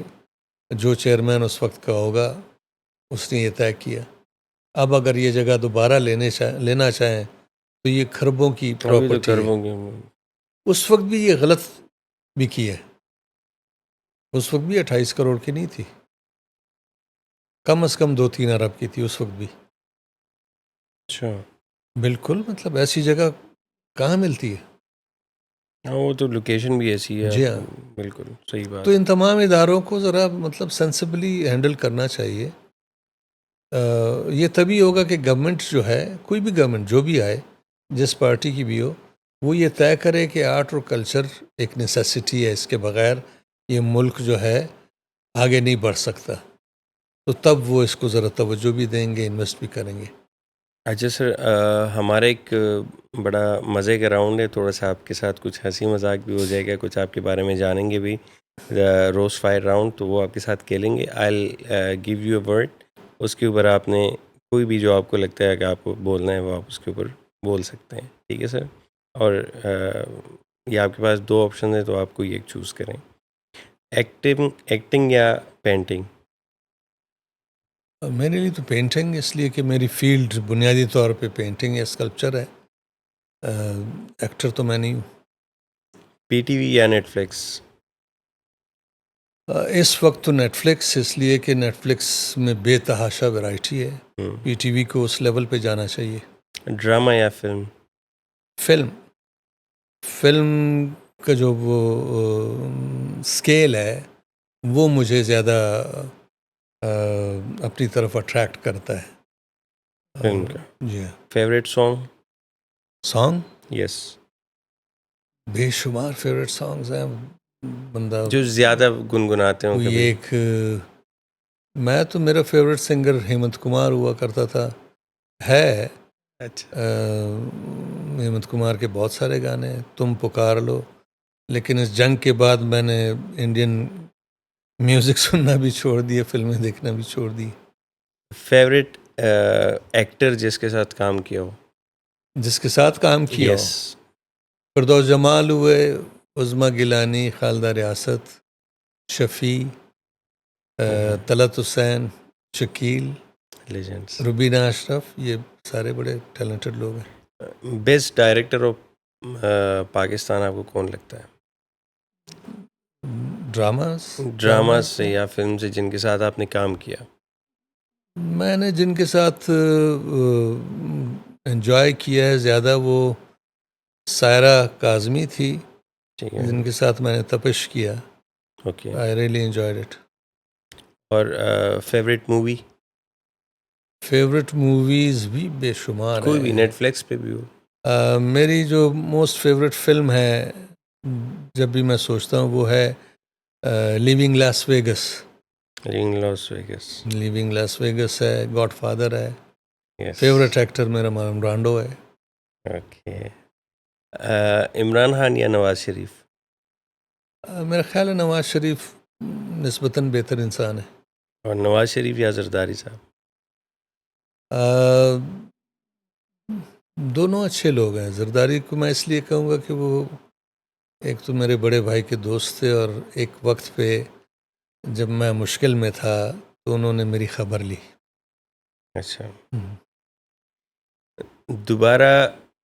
جو چیئرمین اس وقت کا ہوگا اس نے یہ طے کیا. اب اگر یہ جگہ دوبارہ لینا چاہیں تو یہ خربوں کی پراپرٹی ہے. اس وقت بھی یہ غلط بھی کی ہے. اس وقت بھی 28 کروڑ کی نہیں تھی، کم از کم 2-3 ارب کی تھی اس وقت بھی. اچھا. بالکل، مطلب ایسی جگہ کہاں ملتی ہے. ہاں، وہ تو لوکیشن بھی ایسی ہے. جی ہاں، بالکل صحیح بات. تو ان تمام اداروں کو ذرا مطلب سینسبلی ہینڈل کرنا چاہیے. یہ تبھی ہوگا کہ گورنمنٹ جو ہے، کوئی بھی گورنمنٹ جو بھی آئے، جس پارٹی کی بھی ہو، وہ یہ طے کرے کہ آرٹ اور کلچر ایک نیسیسٹی ہے، اس کے بغیر یہ ملک جو ہے آگے نہیں بڑھ سکتا. تو تب وہ اس کو ذرا توجہ بھی دیں گے، انویسٹ بھی کریں گے. اچھا سر، ہمارا ایک بڑا مزے کا راؤنڈ ہے، تھوڑا سا آپ کے ساتھ کچھ ہنسی مذاق بھی ہو جائے گا، کچھ آپ کے بارے میں جانیں گے بھی. روز فائر راؤنڈ، تو وہ آپ کے ساتھ کھیلیں گے. آئی گیو یو اے ورڈ، اس کے اوپر آپ نے کوئی بھی جو آپ کو لگتا ہے کہ آپ کو بولنا ہے وہ آپ اس کے اوپر بول سکتے ہیں. ٹھیک ہے سر؟ اور یہ آپ کے پاس 2 آپشن ہیں، تو آپ کوئی ایک چوز کریں. ایکٹنگ یا پینٹنگ؟ میرے لیے تو پینٹنگ، اس لیے کہ میری فیلڈ بنیادی طور پہ پینٹنگ ہے، اسکلپچر ہے. ایکٹر تو میں نہیں ہوں. پی ٹی وی یا نیٹ فلکس؟ اس وقت تو نیٹ فلکس، اس لیے کہ نیٹ فلکس میں بے تحاشا ویرائٹی ہے. پی ٹی وی کو اس لیول پہ جانا چاہیے. ڈرامہ یا فلم؟ فلم کا جو وہ اسکیل ہے وہ مجھے زیادہ اپنی طرف اٹریکٹ کرتا ہے. فلم کا. جی ہاں. Favourite song? یس. بے شمار فیوریٹ سانگز ہیں. بندہ جو زیادہ گنگناتے ہوں کوئی کبھی؟ ایک، میں تو میرا فیوریٹ سنگر ہیمنت کمار ہوا کرتا تھا، ہے. اچھا. ہیمنت کمار کے بہت سارے گانے ہیں. تم پکار لو، لیکن اس جنگ کے بعد میں نے انڈین میوزک سننا بھی چھوڑ دیا، فلمیں دیکھنا بھی چھوڑ دی. فیوریٹ ایکٹر جس کے ساتھ کام کیا ہو؟ جس کے ساتھ کام کیا ہو؟ یس. فردوس جمال ہوئے، عظمیٰ گیلانی، خالدہ ریاست، شفیع، طلعت حسین، شکیل، لیجنڈس. روبینہ اشرف، یہ سارے بڑے ٹیلنٹڈ لوگ ہیں. بیسٹ ڈائریکٹر آف پاکستان آپ کو کون لگتا ہے؟ ڈراماز سے یا فلم سے جن کے ساتھ آپ نے کام کیا؟ میں نے جن کے ساتھ انجوائے کیا ہے زیادہ، وہ سائرہ کاظمی تھی، ٹھیک ہے. جن کے ساتھ میں نے تپش کیا. Okay. I really enjoyed it. اور فیوریٹ مووی؟ فیوریٹ موویز بھی بے شمار کوئی بھی، ہیں. نیٹ فلکس پہ بھی ہو. میری جو موسٹ فیوریٹ فلم ہے جب بھی میں سوچتا ہوں وہ ہے لیونگ لاس ویگس. لیونگ لاس ویگس ہے. گاڈ فادر ہے. فیوریٹ ایکٹر میرا مارلن برانڈو ہے. اوکے. عمران خان یا نواز شریف؟ میرا خیال ہے نواز شریف نسبتاً بہتر انسان ہے. اور نواز شریف یا زرداری صاحب؟ دونوں اچھے لوگ ہیں. زرداری کو میں اس لیے کہوں گا کہ وہ ایک تو میرے بڑے بھائی کے دوست تھے، اور ایک وقت پہ جب میں مشکل میں تھا تو انہوں نے میری خبر لی. اچھا. دوبارہ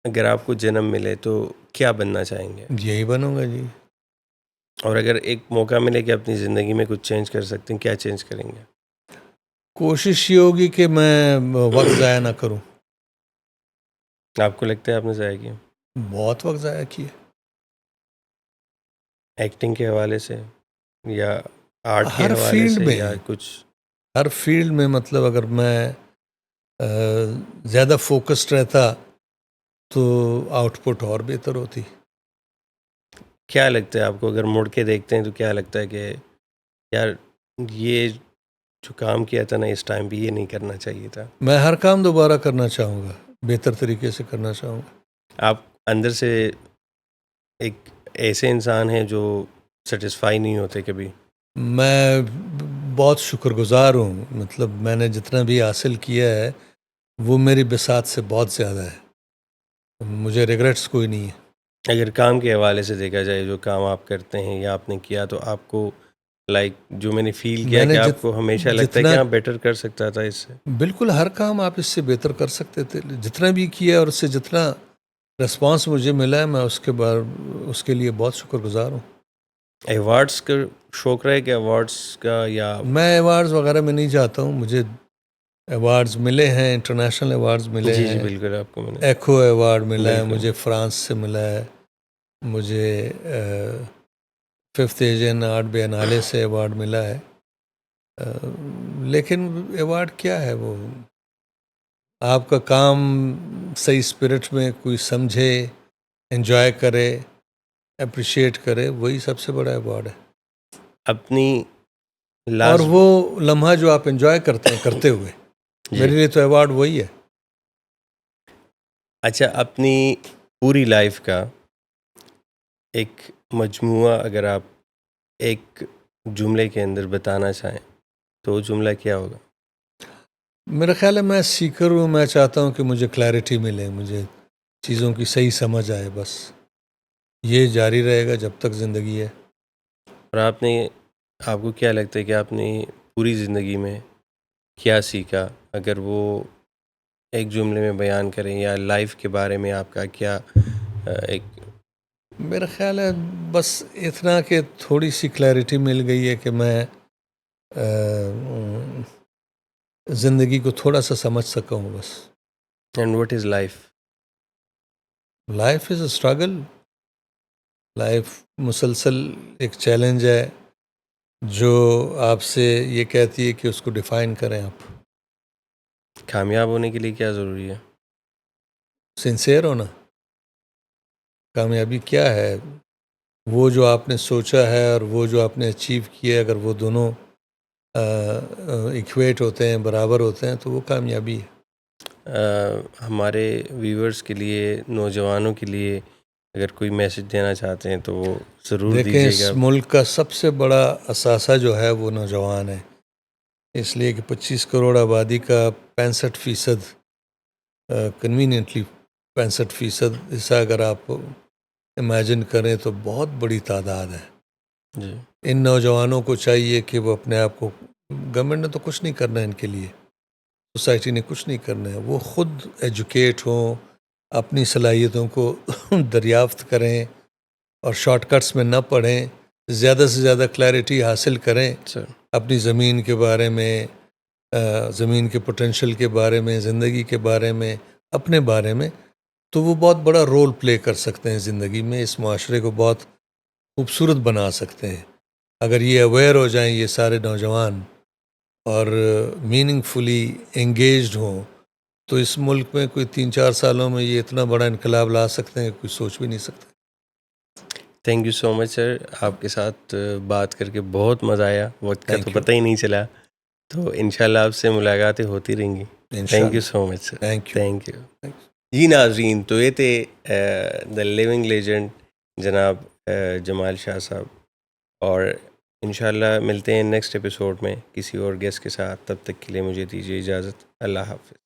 اگر آپ کو جنم ملے تو کیا بننا چاہیں گے؟ یہی بنوں گا جی. اور اگر ایک موقع ملے کہ اپنی زندگی میں کچھ چینج کر سکتے ہیں، کیا چینج کریں گے؟ کوشش یہ ہوگی کہ میں وقت ضائع نہ کروں. آپ کو لگتا ہے آپ نے ضائع کیا؟ بہت وقت ضائع کیا. ایکٹنگ کے حوالے سے یا آرٹ کے ہر حوالے فیلڈ سے میں یا کچھ؟ ہر فیلڈ میں مطلب اگر میں زیادہ فوکسڈ رہتا تو آؤٹ پٹ اور بہتر ہوتی. کیا لگتا ہے آپ کو، اگر مڑ کے دیکھتے ہیں تو کیا لگتا ہے کہ یار یہ جو کام کیا تھا نا اس ٹائم پہ، یہ نہیں کرنا چاہیے تھا؟ میں ہر کام دوبارہ کرنا چاہوں گا، بہتر طریقے سے کرنا چاہوں گا. آپ اندر سے ایک ایسے انسان ہیں جو سیٹسفائی نہیں ہوتے کبھی؟ میں بہت شکر گزار ہوں. مطلب میں نے جتنا بھی حاصل کیا ہے وہ میری بساط سے بہت زیادہ ہے. مجھے ریگریٹس کوئی نہیں ہے. اگر کام کے حوالے سے دیکھا جائے، جو کام آپ کرتے ہیں یا آپ نے کیا، تو آپ کو لائک جو میں نے فیل کیا میں نے کہ آپ کو ہمیشہ لگتا ہے جتنا کہ ہاں بیٹر کر سکتا تھا اس سے؟ بالکل ہر کام آپ اس سے بہتر کر سکتے تھے. جتنا بھی کیا اور اس سے جتنا رسپانس مجھے ملا ہے، میں اس کے لیے بہت شکر گزار ہوں. ایوارڈس کا شوق رہے کہ ایوارڈس کا، یا میں ایوارڈز وغیرہ میں نہیں جاتا ہوں. مجھے ایوارڈز ملے ہیں، انٹرنیشنل ایوارڈز ملے جی ہیں. بالکل آپ کو میں نے ایکو ایوارڈ ملا ہے بالکل مجھے، فرانس سے ملا ہے. مجھے 5th ایشین آرٹ بیانالے سے ایوارڈ ملا ہے. لیکن ایوارڈ کیا ہے؟ وہ آپ کا کام صحیح اسپرٹ میں کوئی سمجھے، انجوائے کرے، اپریشیٹ کرے، وہی سب سے بڑا ایوارڈ ہے. اپنی اور لاسٹ وہ لمحہ جو آپ انجوائے کرتے ہیں کرتے ہوئے، جی میرے لیے تو ایوارڈ وہی ہے. اچھا، اپنی پوری لائف کا ایک مجموعہ اگر آپ ایک جملے کے اندر بتانا چاہیں تو وہ جملہ کیا ہوگا؟ میرا خیال ہے میں سیکر ہوں. میں چاہتا ہوں کہ مجھے کلیئرٹی ملے، مجھے چیزوں کی صحیح سمجھ آئے. بس یہ جاری رہے گا جب تک زندگی ہے. اور آپ کو کیا لگتا ہے کہ آپ نے پوری زندگی میں کیا سیکھا؟ اگر وہ ایک جملے میں بیان کریں، یا لائف کے بارے میں آپ کا کیا ایک؟ میرا خیال ہے بس اتنا کہ تھوڑی سی کلیئرٹی مل گئی ہے کہ میں زندگی کو تھوڑا سا سمجھ سکا ہوں. بس and what is life? Life is a struggle. Life مسلسل ایک چیلنج ہے جو آپ سے یہ کہتی ہے کہ اس کو ڈیفائن کریں. آپ کامیاب ہونے کے لیے کیا ضروری ہے؟ سنسیئر ہونا. کامیابی کیا ہے؟ وہ جو آپ نے سوچا ہے اور وہ جو آپ نے اچیو کیا ہے، اگر وہ دونوں ایکویٹ ہوتے ہیں، برابر ہوتے ہیں، تو وہ کامیابی ہے. ہمارے ویورز کے لیے، نوجوانوں کے لیے اگر کوئی میسج دینا چاہتے ہیں تو وہ ضرور دیکھیں، دیجیے اس گا. ملک کا سب سے بڑا اثاثہ جو ہے وہ نوجوان ہے. اس لیے کہ 25 کروڑ آبادی کا 65% کنوینئنٹلی 65% حصہ اگر آپ امیجن کریں تو بہت بڑی تعداد ہے. جی ان نوجوانوں کو چاہیے کہ وہ اپنے آپ کو، گورنمنٹ نے تو کچھ نہیں کرنا ہے ان کے لیے، سوسائٹی نے کچھ نہیں کرنا ہے، وہ خود ایجوکیٹ ہوں، اپنی صلاحیتوں کو دریافت کریں اور شارٹ کٹس میں نہ پڑھیں. زیادہ سے زیادہ کلیئرٹی حاصل کریں سر. اپنی زمین کے بارے میں، زمین کے پوٹینشیل کے بارے میں، زندگی کے بارے میں، اپنے بارے میں. تو وہ بہت بڑا رول پلے کر سکتے ہیں زندگی میں، اس معاشرے کو بہت خوبصورت بنا سکتے ہیں. اگر یہ اویئر ہو جائیں یہ سارے نوجوان اور میننگ فلی انگیجڈ ہوں، تو اس ملک میں کوئی 3-4 سالوں میں یہ اتنا بڑا انقلاب لا سکتے ہیں، کوئی سوچ بھی نہیں سکتا. تھینک یو سو مچ سر. آپ کے ساتھ بات کر کے بہت مزہ آیا، وقت کا تو Thank you. پتہ ہی نہیں چلا. تو انشاءاللہ آپ سے ملاقاتیں ہوتی رہیں گی. Thank you so much sir. Thank you. Thank you. جی ناظرین، تو یہ تھے دا لیونگ لیجنڈ جناب جمال شاہ صاحب، اور انشاءاللہ ملتے ہیں نیکسٹ ایپیسوڈ میں کسی اور گیسٹ کے ساتھ. تب تک کے لیے مجھے دیجیے اجازت. اللہ حافظ.